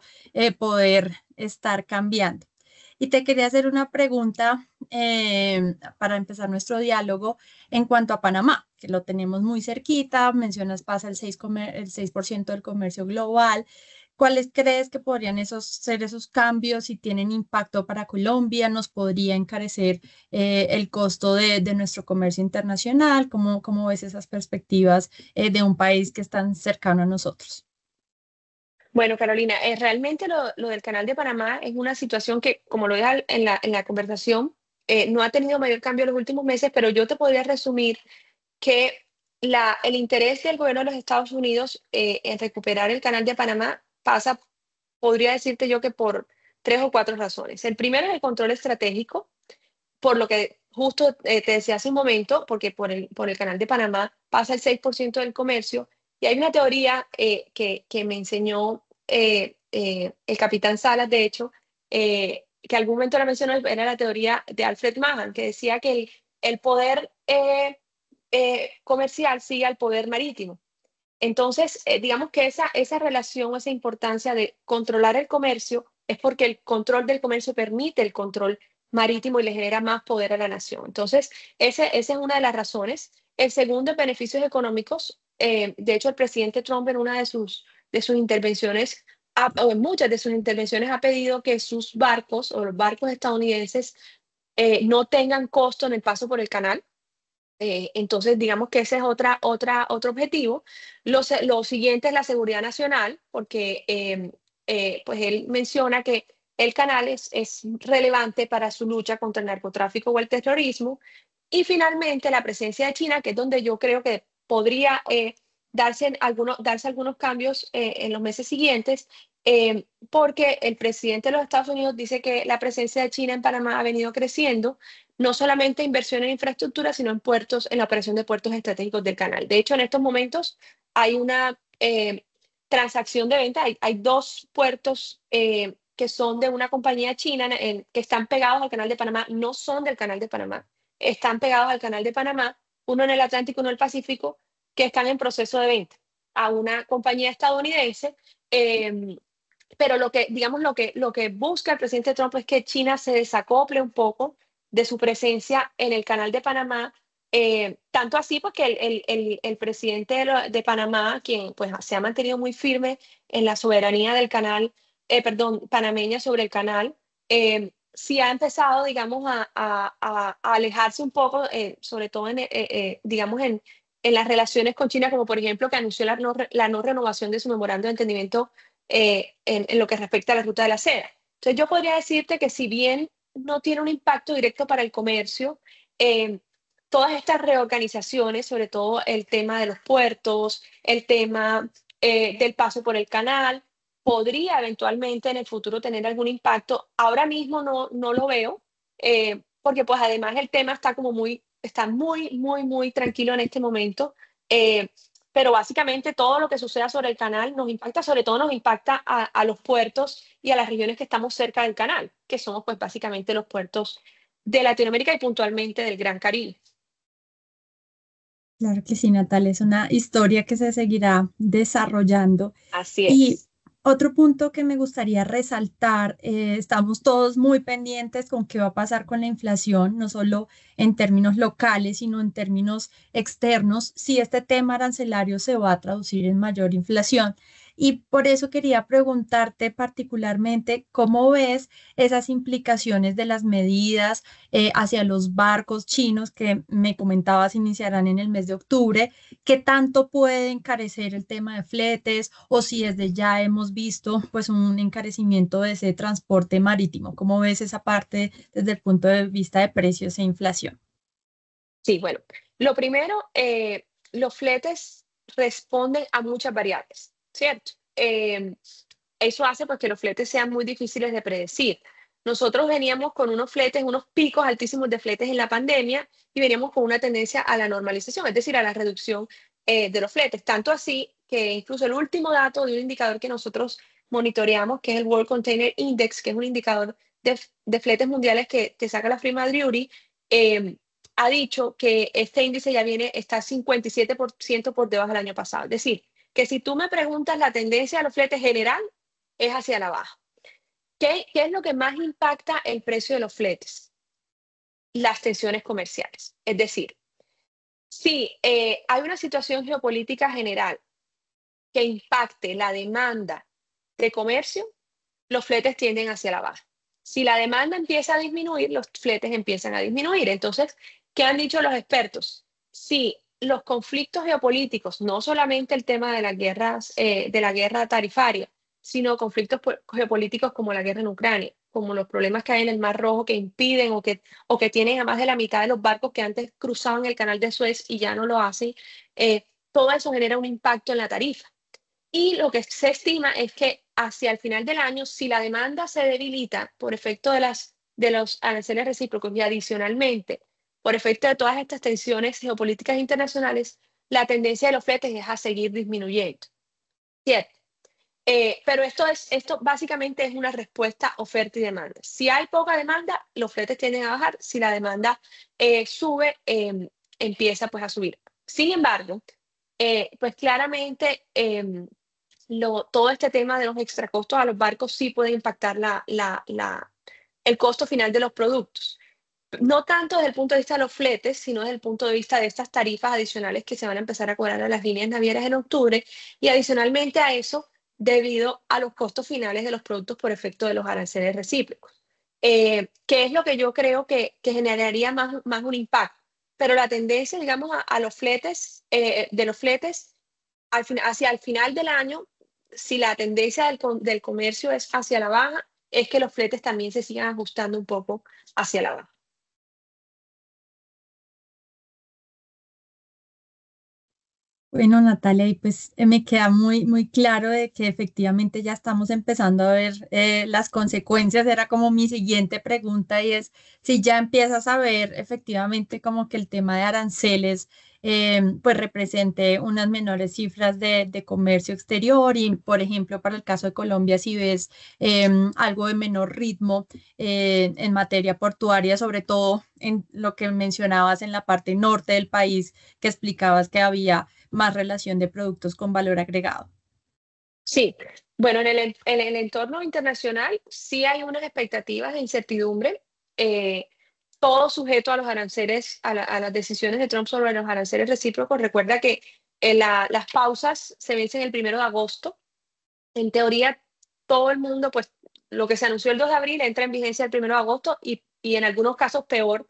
A: poder estar cambiando. Y te quería hacer una pregunta para empezar nuestro diálogo en cuanto a Panamá, que lo tenemos muy cerquita, mencionas pasa el 6% del comercio global. ¿Cuáles crees que podrían ser esos cambios si tienen impacto para Colombia? ¿Nos podría encarecer el costo de nuestro comercio internacional? ¿Cómo ves esas perspectivas de un país que es tan cercano a nosotros?
B: Bueno, Carolina, realmente lo del Canal de Panamá es una situación que, como lo dije en la conversación, no ha tenido mayor cambio en los últimos meses, pero yo te podría resumir que el interés del gobierno de los Estados Unidos en recuperar el Canal de Panamá pasa, podría decirte yo, que por tres o cuatro razones. El primero es el control estratégico, por lo que justo te decía hace un momento, porque por el Canal de Panamá pasa el 6% del comercio, y hay una teoría que me enseñó el capitán Salas, de hecho, que algún momento la mencionó, era la teoría de Alfred Mahan, que decía que el poder comercial sigue al poder marítimo. Entonces, digamos que esa relación, esa importancia de controlar el comercio es porque el control del comercio permite el control marítimo y le genera más poder a la nación. Entonces, esa es una de las razones. El segundo es beneficios económicos. De hecho, el presidente Trump en una de sus intervenciones, o en muchas de sus intervenciones, ha pedido que sus barcos o los barcos estadounidenses no tengan costo en el paso por el canal. Entonces, digamos que ese es otro objetivo. Lo siguiente es la seguridad nacional, porque pues él menciona que el canal es relevante para su lucha contra el narcotráfico o el terrorismo. Y finalmente, la presencia de China, que es donde yo creo que podría darse algunos cambios en los meses siguientes, porque el presidente de los Estados Unidos dice que la presencia de China en Panamá ha venido creciendo, no solamente inversión en infraestructura, sino en puertos, en la operación de puertos estratégicos del canal. De hecho, en estos momentos hay una transacción de venta, hay dos puertos que son de una compañía china que están pegados al canal de Panamá, no son del canal de Panamá, están pegados al canal de Panamá, uno en el Atlántico, uno en el Pacífico, que están en proceso de venta a una compañía estadounidense. Pero lo que busca el presidente Trump es que China se desacople un poco de su presencia en el canal de Panamá, tanto así porque el presidente de Panamá, quien pues se ha mantenido muy firme en la soberanía del canal, panameña sobre el canal, sí ha empezado, digamos, a alejarse un poco, sobre todo digamos, en las relaciones con China, como por ejemplo que anunció la no renovación de su memorando de entendimiento en lo que respecta a la ruta de la seda. Entonces yo podría decirte que si bien no tiene un impacto directo para el comercio, todas estas reorganizaciones, sobre todo el tema de los puertos, el tema del paso por el canal, podría eventualmente en el futuro tener algún impacto. Ahora mismo no lo veo, porque pues además el tema está muy tranquilo en este momento. Pero básicamente todo lo que suceda sobre el canal nos impacta, sobre todo nos impacta a los puertos y a las regiones que estamos cerca del canal, que somos pues básicamente los puertos de Latinoamérica y puntualmente del Gran Caribe.
A: Claro que sí, Natalia, es una historia que se seguirá desarrollando.
B: Así
A: Y
B: es.
A: otro punto que me gustaría resaltar, estamos todos muy pendientes con qué va a pasar con la inflación, no solo en términos locales, sino en términos externos, si este tema arancelario se va a traducir en mayor inflación. Y por eso quería preguntarte particularmente cómo ves esas implicaciones de las medidas hacia los barcos chinos que me comentabas iniciarán en el mes de octubre. ¿Qué tanto puede encarecer el tema de fletes o si desde ya hemos visto pues un encarecimiento de ese transporte marítimo? ¿Cómo ves esa parte desde el punto de vista de precios e inflación?
B: Sí, bueno, lo primero, los fletes responden a muchas variables, ¿cierto? Eso hace pues que los fletes sean muy difíciles de predecir. Nosotros veníamos con unos fletes, unos picos altísimos de fletes en la pandemia y veníamos con una tendencia a la normalización, es decir, a la reducción de los fletes. Tanto así que incluso el último dato de un indicador que nosotros monitoreamos, que es el World Container Index, que es un indicador de fletes mundiales que te saca la firma Drewry, ha dicho que este índice está 57% por debajo del año pasado. Es decir, que si tú me preguntas la tendencia de los fletes general, es hacia la baja. ¿Qué es lo que más impacta el precio de los fletes? Las tensiones comerciales. Es decir, si hay una situación geopolítica general que impacte la demanda de comercio, los fletes tienden hacia la baja. Si la demanda empieza a disminuir, los fletes empiezan a disminuir. Entonces, ¿qué han dicho los expertos? Si los conflictos geopolíticos, no solamente el tema de las guerras, de la guerra tarifaria, sino conflictos geopolíticos como la guerra en Ucrania, como los problemas que hay en el Mar Rojo que impiden o que tienen a más de la mitad de los barcos que antes cruzaban el canal de Suez y ya no lo hacen, todo eso genera un impacto en la tarifa. Y lo que se estima es que hacia el final del año, si la demanda se debilita por efecto de los aranceles recíprocos y adicionalmente por efecto de todas estas tensiones geopolíticas internacionales, la tendencia de los fletes es a seguir disminuyendo. ¿Cierto? Pero esto básicamente es una respuesta oferta y demanda. Si hay poca demanda, los fletes tienden a bajar. Si la demanda sube, empieza pues a subir. Sin embargo, pues claramente todo este tema de los extracostos a los barcos sí puede impactar el costo final de los productos. No tanto desde el punto de vista de los fletes, sino desde el punto de vista de estas tarifas adicionales que se van a empezar a cobrar a las líneas navieras en octubre, y adicionalmente a eso, debido a los costos finales de los productos por efecto de los aranceles recíprocos, que es lo que yo creo que generaría más un impacto. Pero la tendencia, digamos, a los fletes, de los fletes hacia el final del año, si la tendencia del comercio es hacia la baja, es que los fletes también se sigan ajustando un poco hacia la baja.
A: Bueno, Natalia, y pues me queda muy claro de que efectivamente ya estamos empezando a ver las consecuencias. Era como mi siguiente pregunta y es si ya empiezas a ver efectivamente como que el tema de aranceles pues represente unas menores cifras de comercio exterior y, por ejemplo, para el caso de Colombia, si ves algo de menor ritmo en materia portuaria, sobre todo en lo que mencionabas en la parte norte del país, que explicabas que había más relación de productos con valor agregado.
B: Sí, bueno, en el entorno internacional sí hay unas expectativas de incertidumbre, todo sujeto a los aranceles, a las decisiones de Trump sobre los aranceles recíprocos. Recuerda que las pausas se vencen el 1 de agosto. En teoría, todo el mundo, pues lo que se anunció el 2 de abril entra en vigencia el 1 de agosto y en algunos casos peor.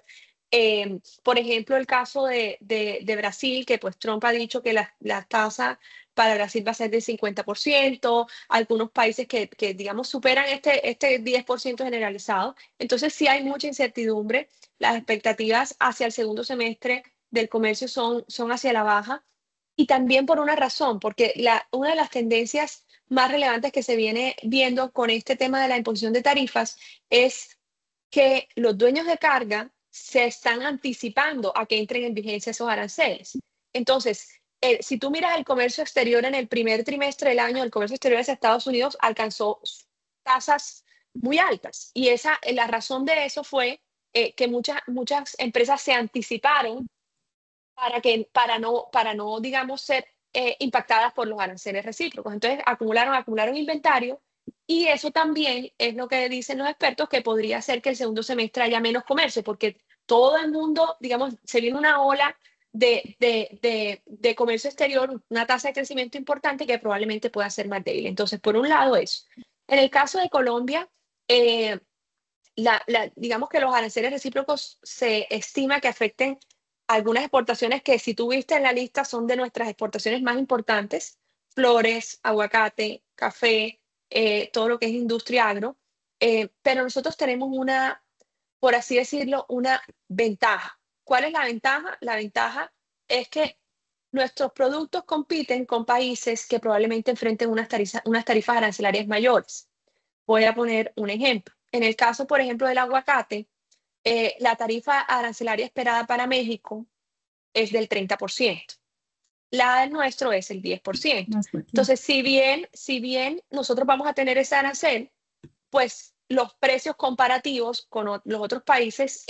B: Por ejemplo, el caso de Brasil, que pues Trump ha dicho que la tasa para Brasil va a ser del 50%, algunos países que digamos, superan este 10% generalizado. Entonces, sí hay mucha incertidumbre. Las expectativas hacia el segundo semestre del comercio son hacia la baja. Y también por una razón, porque una de las tendencias más relevantes que se viene viendo con este tema de la imposición de tarifas es que los dueños de carga se están anticipando a que entren en vigencia esos aranceles. Entonces, si tú miras el comercio exterior en el primer trimestre del año, el comercio exterior hacia Estados Unidos alcanzó tasas muy altas. Y la razón de eso fue que muchas empresas se anticiparon para no, digamos, ser impactadas por los aranceles recíprocos. Entonces, acumularon inventario y eso también es lo que dicen los expertos, que podría ser que el segundo semestre haya menos comercio, porque todo el mundo, digamos, se viene una ola de comercio exterior, una tasa de crecimiento importante que probablemente pueda ser más débil. Entonces, por un lado eso. En el caso de Colombia, eh, digamos que los aranceles recíprocos se estima que afecten algunas exportaciones que, si tú viste en la lista, son de nuestras exportaciones más importantes: flores, aguacate, café, todo lo que es industria agro. Pero nosotros tenemos por así decirlo, una ventaja. ¿Cuál es la ventaja? La ventaja es que nuestros productos compiten con países que probablemente enfrenten unas tarifas arancelarias mayores. Voy a poner un ejemplo. En el caso, por ejemplo, del aguacate, la tarifa arancelaria esperada para México es del 30%. La del nuestro es el 10%. Entonces, si bien nosotros vamos a tener ese arancel, pues los precios comparativos con los otros países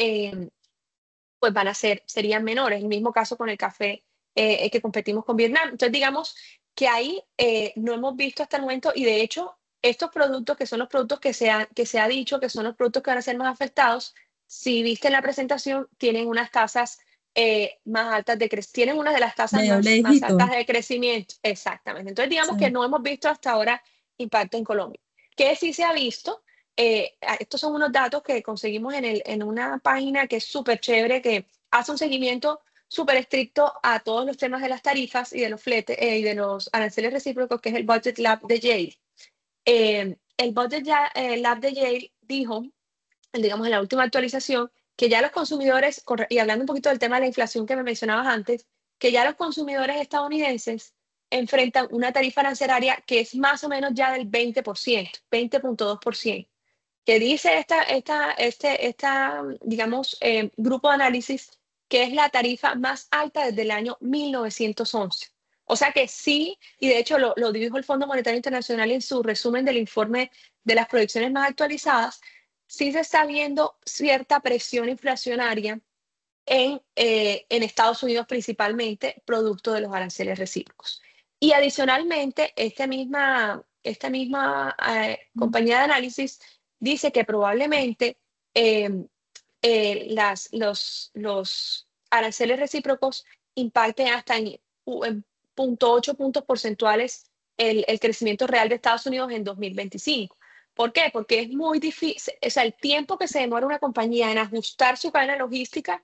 B: pues serían menores. El mismo caso con el café, que competimos con Vietnam. Entonces, digamos que ahí no hemos visto hasta el momento, y de hecho, estos productos, que son los productos que se ha dicho que son los productos que van a ser más afectados, si viste en la presentación, tienen unas tasas más altas tienen una de las tasas
A: De doble
B: más
A: dígito.
B: altas de crecimiento. Exactamente. Entonces, digamos que
A: Sí.
B: no hemos visto hasta ahora impacto en Colombia. ¿Qué sí se ha visto? Estos son unos datos que conseguimos en una página que es súper chévere, que hace un seguimiento súper estricto a todos los temas de las tarifas y de los fletes y de los aranceles recíprocos, que es el Budget Lab de Yale. El Budget Lab de Yale dijo, digamos, en la última actualización, que ya los consumidores, y hablando un poquito del tema de la inflación que me mencionabas antes, que ya los consumidores estadounidenses enfrentan una tarifa arancelaria que es más o menos ya del 20%, 20.2%, que dice digamos, grupo de análisis, que es la tarifa más alta desde el año 1911. O sea que sí, y de hecho lo dijo el Fondo Monetario Internacional en su resumen del informe de las proyecciones más actualizadas, sí se está viendo cierta presión inflacionaria en Estados Unidos, principalmente producto de los aranceles recíprocos. Y adicionalmente, esta misma compañía de análisis dice que probablemente eh, los aranceles recíprocos impacten hasta en 0,8 puntos porcentuales el crecimiento real de Estados Unidos en 2025. ¿Por qué? Porque es muy difícil, o sea, el tiempo que se demora una compañía en ajustar su cadena logística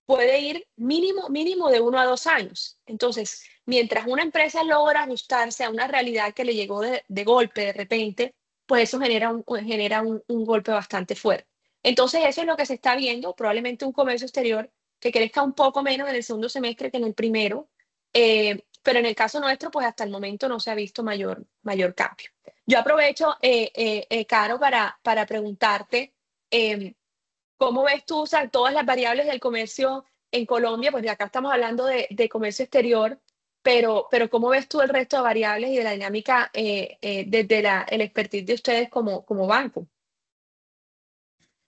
B: puede ir mínimo de 1 a 2 años. Entonces, mientras una empresa logra ajustarse a una realidad que le llegó de golpe, de repente, pues eso genera un golpe bastante fuerte. Entonces, eso es lo que se está viendo, probablemente un comercio exterior que crezca un poco menos en el segundo semestre que en el primero, pero en el caso nuestro, pues hasta el momento no se ha visto mayor cambio. Yo aprovecho, Caro, para preguntarte, eh, ¿cómo ves tú, o sea, todas las variables del comercio en Colombia? Pues de acá estamos hablando de comercio exterior, pero ¿cómo ves tú el resto de variables y de la dinámica desde el expertise de ustedes como banco?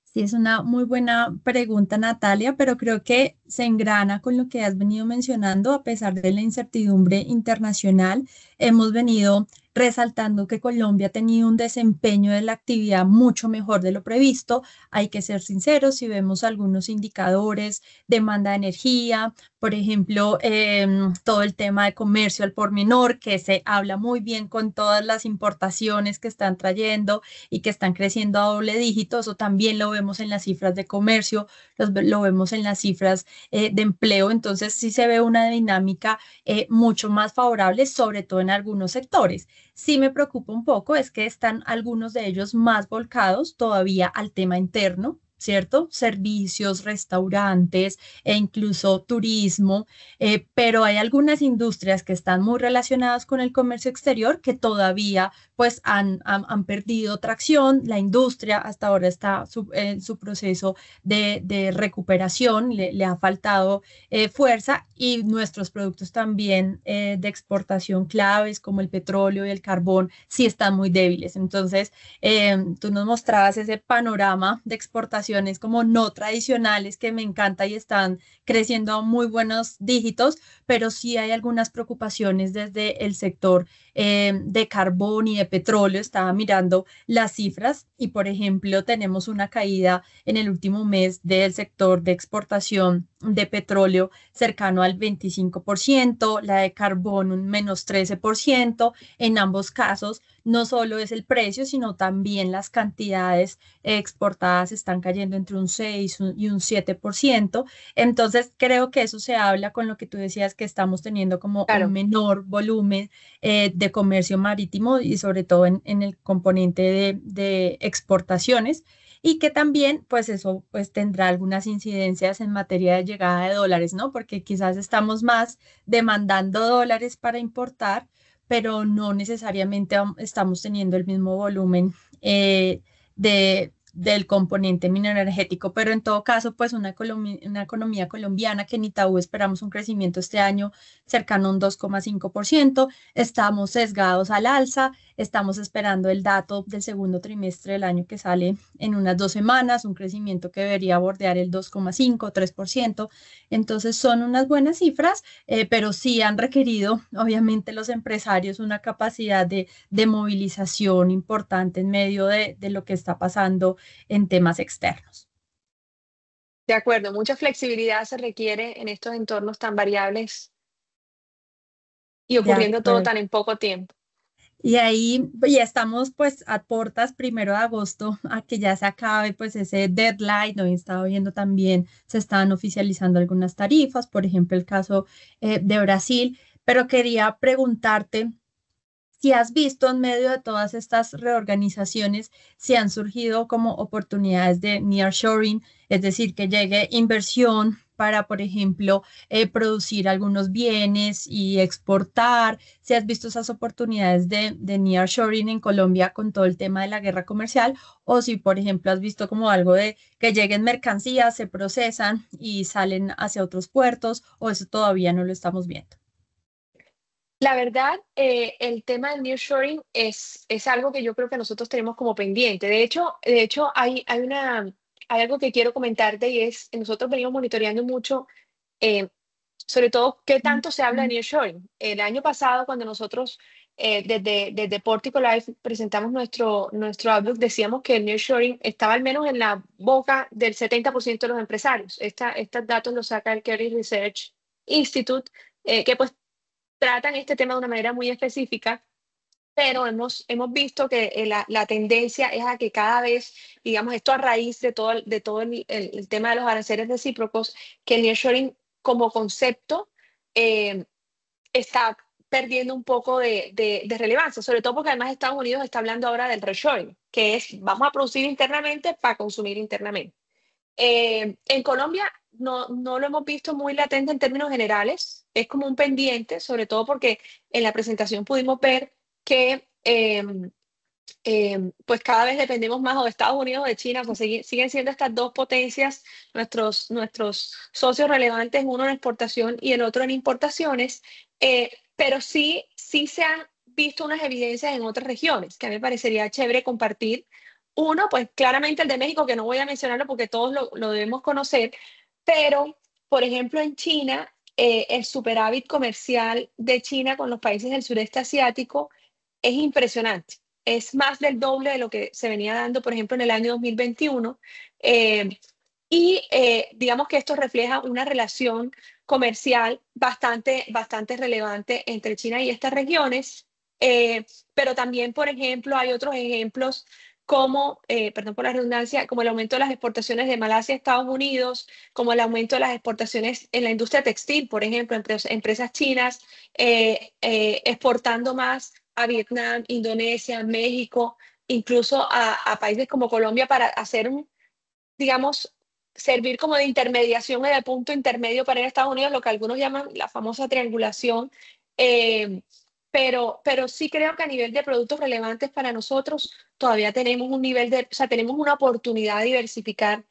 A: Sí, es una muy buena pregunta, Natalia, pero creo que se engrana con lo que has venido mencionando. A pesar de la incertidumbre internacional, hemos venido resaltando que Colombia ha tenido un desempeño de la actividad mucho mejor de lo previsto. Hay que ser sinceros, si vemos algunos indicadores, demanda de energía, por ejemplo, todo el tema de comercio al por menor, que se habla muy bien con todas las importaciones que están trayendo y que están creciendo a doble dígito. Eso también lo vemos en las cifras de comercio, lo vemos en las cifras de empleo. Entonces sí se ve una dinámica mucho más favorable, sobre todo en algunos sectores. Sí me preocupa un poco es que están algunos de ellos más volcados todavía al tema interno. ¿Cierto? Servicios, restaurantes e incluso turismo, pero hay algunas industrias que están muy relacionadas con el comercio exterior que todavía pues han perdido tracción. La industria hasta ahora está en su proceso de recuperación, le ha faltado fuerza, y nuestros productos también de exportación claves como el petróleo y el carbón sí están muy débiles. Entonces, tú nos mostrabas ese panorama de exportaciones como no tradicionales que me encanta y están creciendo a muy buenos dígitos, pero sí hay algunas preocupaciones desde el sector de carbón y de petróleo. Estaba mirando las cifras y, por ejemplo, tenemos una caída en el último mes del sector de exportación de petróleo cercano al 25%, la de carbón un menos 13%. En ambos casos, no solo es el precio, sino también las cantidades exportadas están cayendo entre un 6 y un 7%. Entonces, creo que eso se habla con lo que tú decías, que estamos teniendo como un
B: Claro.
A: menor volumen de comercio marítimo y sobre todo en el componente de exportaciones, y que también pues eso pues tendrá algunas incidencias en materia de llegada de dólares, ¿no? Porque quizás estamos más demandando dólares para importar, pero no necesariamente estamos teniendo el mismo volumen del componente minero energético. Pero en todo caso, pues una economía colombiana que en Itaú esperamos un crecimiento este año cercano a un 2,5%. Estamos sesgados al alza, estamos esperando el dato del segundo trimestre del año que sale en unas 2 semanas, un crecimiento que debería bordear el 2,5 3%. Entonces son unas buenas cifras, pero sí han requerido, obviamente, los empresarios una capacidad de movilización importante en medio de lo que está pasando en temas externos.
B: De acuerdo, mucha flexibilidad se requiere en estos entornos tan variables y
A: De
B: ocurriendo todo
A: acuerdo.
B: tan en poco tiempo.
A: Y ahí ya estamos pues a puertas 1 de agosto a que ya se acabe pues ese deadline. Hoy estaba viendo también, se están oficializando algunas tarifas, por ejemplo el caso de Brasil, pero quería preguntarte si has visto en medio de todas estas reorganizaciones, si han surgido como oportunidades de nearshoring, es decir, que llegue inversión para, por ejemplo, producir algunos bienes y exportar. Si has visto esas oportunidades de nearshoring en Colombia con todo el tema de la guerra comercial, o si, por ejemplo, has visto como algo de que lleguen mercancías, se procesan y salen hacia otros puertos, o eso todavía no lo estamos viendo.
B: La verdad, el tema del nearshoring es algo que yo creo que nosotros tenemos como pendiente. De hecho hay algo que quiero comentarte y es, nosotros venimos monitoreando mucho, eh, sobre todo, qué tanto se habla de nearshoring. El año pasado, cuando nosotros desde Portico Life presentamos nuestro outlook, decíamos que el nearshoring estaba al menos en la boca del 70% de los empresarios. Estos datos los saca el Kerry Research Institute, que pues tratan este tema de una manera muy específica, pero hemos visto que la tendencia es a que cada vez, digamos, esto a raíz de todo el tema de los aranceles recíprocos, que el nearshoring como concepto está perdiendo un poco de relevancia, sobre todo porque además Estados Unidos está hablando ahora del reshoring, que es vamos a producir internamente para consumir internamente. En Colombia no lo hemos visto muy latente en términos generales, es como un pendiente, sobre todo porque en la presentación pudimos ver que pues cada vez dependemos más o de Estados Unidos o de China, o sea, siguen siendo estas dos potencias nuestros socios relevantes, uno en exportación y el otro en importaciones, pero sí se han visto unas evidencias en otras regiones que a mí me parecería chévere compartir. Uno, pues claramente el de México, que no voy a mencionarlo porque todos lo debemos conocer, pero por ejemplo en China, el superávit comercial de China con los países del sureste asiático es impresionante. Es más del doble de lo que se venía dando, por ejemplo, en el año 2021. Digamos que esto refleja una relación comercial bastante relevante entre China y estas regiones. Pero también, por ejemplo, hay otros ejemplos como, perdón por la redundancia, como el aumento de las exportaciones de Malasia a Estados Unidos, como el aumento de las exportaciones en la industria textil, por ejemplo, empresas chinas exportando más a Vietnam, Indonesia, México, incluso a países como Colombia para hacer digamos, servir como de intermediación en el punto intermedio para ir a Estados Unidos, lo que algunos llaman la famosa triangulación. Eh, pero sí creo que a nivel de productos relevantes para nosotros todavía tenemos un nivel o sea, tenemos una oportunidad de diversificar,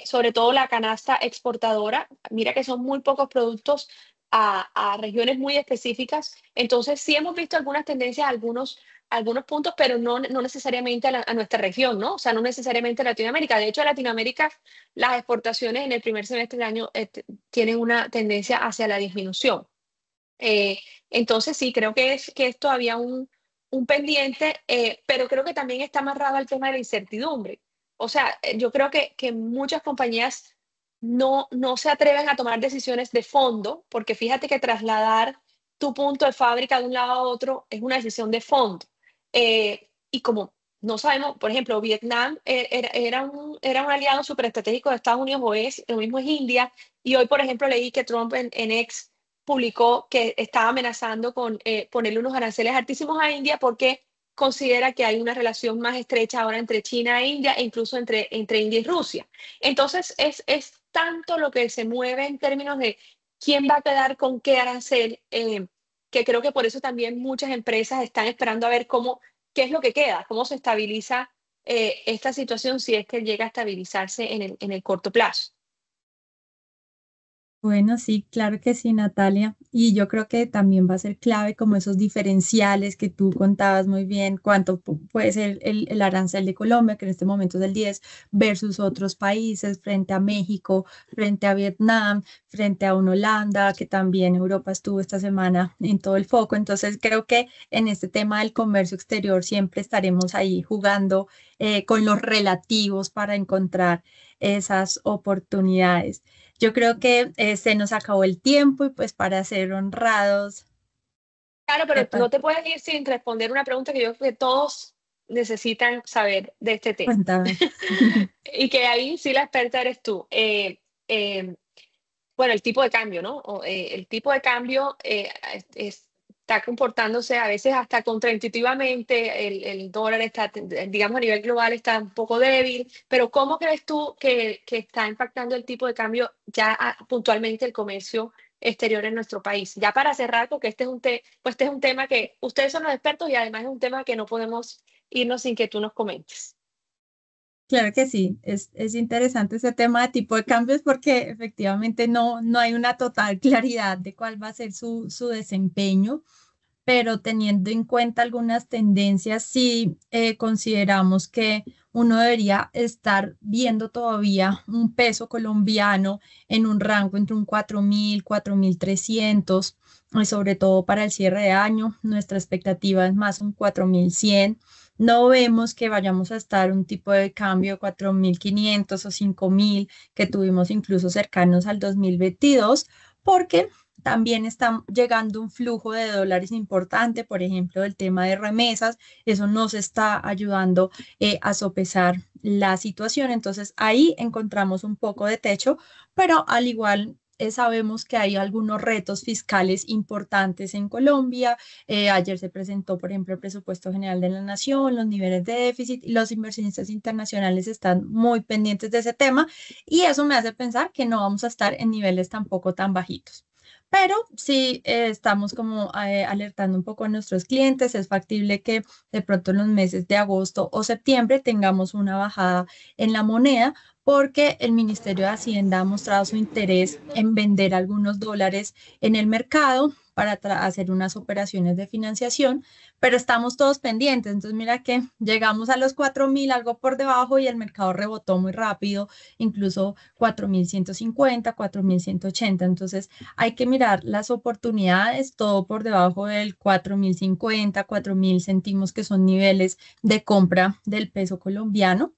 B: sobre todo la canasta exportadora. Mira que son muy pocos productos a regiones muy específicas. Entonces, sí hemos visto algunas tendencias, algunos puntos, pero no necesariamente a nuestra región, ¿no? O sea, no necesariamente a Latinoamérica. De hecho, a Latinoamérica, las exportaciones en el primer semestre del año tienen una tendencia hacia la disminución. Eh, entonces, sí, creo que es todavía un pendiente, pero creo que también está amarrado al tema de la incertidumbre. O sea, yo creo que muchas compañías no se atreven a tomar decisiones de fondo, porque fíjate que trasladar tu punto de fábrica de un lado a otro es una decisión de fondo. Y como no sabemos, por ejemplo, Vietnam era un aliado súper estratégico de Estados Unidos, o es, lo mismo es India, y hoy, por ejemplo, leí que Trump en X publicó que estaba amenazando con ponerle unos aranceles altísimos a India porque considera que hay una relación más estrecha ahora entre China e India e incluso entre India y Rusia. Entonces, es tanto lo que se mueve en términos de quién va a quedar con qué arancel, que creo que por eso también muchas empresas están esperando a ver qué es lo que queda, cómo se estabiliza esta situación, si es que llega a estabilizarse en el corto plazo.
A: Bueno, sí, claro que sí, Natalia. Y yo creo que también va a ser clave como esos diferenciales que tú contabas muy bien, cuánto puede ser el arancel de Colombia, que en este momento es el 10, versus otros países, frente a México, frente a Vietnam, frente a una Holanda, que también Europa estuvo esta semana en todo el foco. Entonces, creo que en este tema del comercio exterior siempre estaremos ahí jugando con los relativos para encontrar esas oportunidades. Yo creo que se nos acabó el tiempo y pues para ser honrados,
B: Claro, pero
A: sepa-
B: no te puedes ir sin responder una pregunta que yo creo que todos necesitan saber de este tema.
A: cuéntame.
B: Y que ahí sí la experta eres tú. Bueno, el tipo de cambio, ¿no? El tipo de cambio está comportándose a veces hasta contraintuitivamente, el dólar está, digamos, a nivel global está un poco débil, pero ¿cómo crees tú que está impactando el tipo de cambio ya puntualmente el comercio exterior en nuestro país? Ya para cerrar, porque pues este es un tema que ustedes son los expertos y además es un tema que no podemos irnos sin que tú nos comentes.
A: Claro que sí, es interesante ese tema de tipo de cambios porque efectivamente no hay una total claridad de cuál va a ser su desempeño. pero teniendo en cuenta algunas tendencias, sí consideramos que uno debería estar viendo todavía un peso colombiano en un rango entre un 4.000, 4.300, y sobre todo para el cierre de año. Nuestra expectativa es más un 4.100. No vemos que vayamos a estar un tipo de cambio de 4.500 o 5.000 que tuvimos incluso cercanos al 2022, porque también está llegando un flujo de dólares importante, por ejemplo, el tema de remesas. Eso nos está ayudando a sopesar la situación. Entonces ahí encontramos un poco de techo, pero al igual sabemos que hay algunos retos fiscales importantes en Colombia. Ayer se presentó, por ejemplo, el presupuesto general de la nación, los niveles de déficit, y los inversionistas internacionales están muy pendientes de ese tema, y eso me hace pensar que no vamos a estar en niveles tampoco tan bajitos. Pero sí estamos como alertando un poco a nuestros clientes. Es factible que de pronto en los meses de agosto o septiembre tengamos una bajada en la moneda, porque el Ministerio de Hacienda ha mostrado su interés en vender algunos dólares en el mercado para hacer unas operaciones de financiación, pero estamos todos pendientes. Entonces mira que llegamos a los 4.000, algo por debajo, y el mercado rebotó muy rápido, incluso 4.150, 4.180. Entonces hay que mirar las oportunidades, todo por debajo del 4.050, 4.000 sentimos que son niveles de compra del peso colombiano.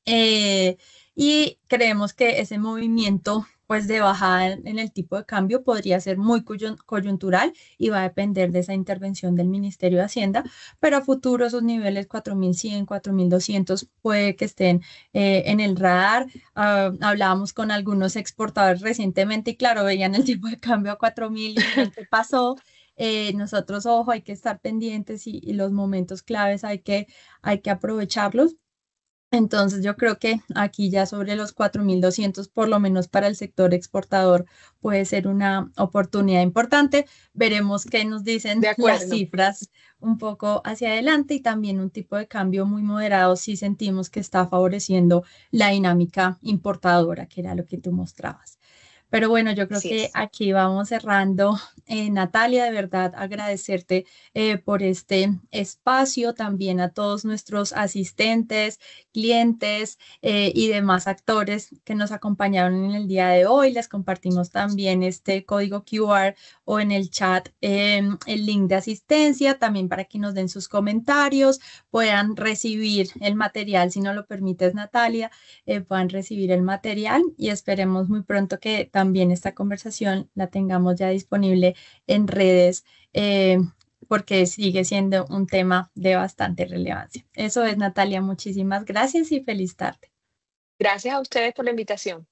A: Eh, y creemos que ese movimiento pues de bajada en el tipo de cambio podría ser muy coyuntural y va a depender de esa intervención del Ministerio de Hacienda, pero a futuro esos niveles 4.100, 4.200 puede que estén en el radar. Hablábamos con algunos exportadores recientemente y claro, veían el tipo de cambio a 4.000 y miren qué pasó. Nosotros, ojo, hay que estar pendientes, y los momentos claves hay que aprovecharlos. Entonces yo creo que aquí ya sobre los 4.200, por lo menos para el sector exportador, puede ser una oportunidad importante. Veremos qué nos dicen
B: De
A: las
B: acuerdo.
A: cifras un poco hacia adelante, y también un tipo de cambio muy moderado si sentimos que está favoreciendo la dinámica importadora, que era lo que tú mostrabas. Pero bueno, yo creo
B: Así
A: que
B: es.
A: aquí vamos cerrando. Natalia, de verdad agradecerte por este espacio, también a todos nuestros asistentes, clientes y demás actores que nos acompañaron en el día de hoy. Les compartimos también este código QR o en el chat el link de asistencia, también para que nos den sus comentarios, puedan recibir el material, si no lo permites, Natalia, puedan recibir el material, y esperemos muy pronto que también esta conversación la tengamos ya disponible en redes, porque sigue siendo un tema de bastante relevancia. Eso es, Natalia, muchísimas gracias y feliz tarde.
B: Gracias a ustedes por la invitación.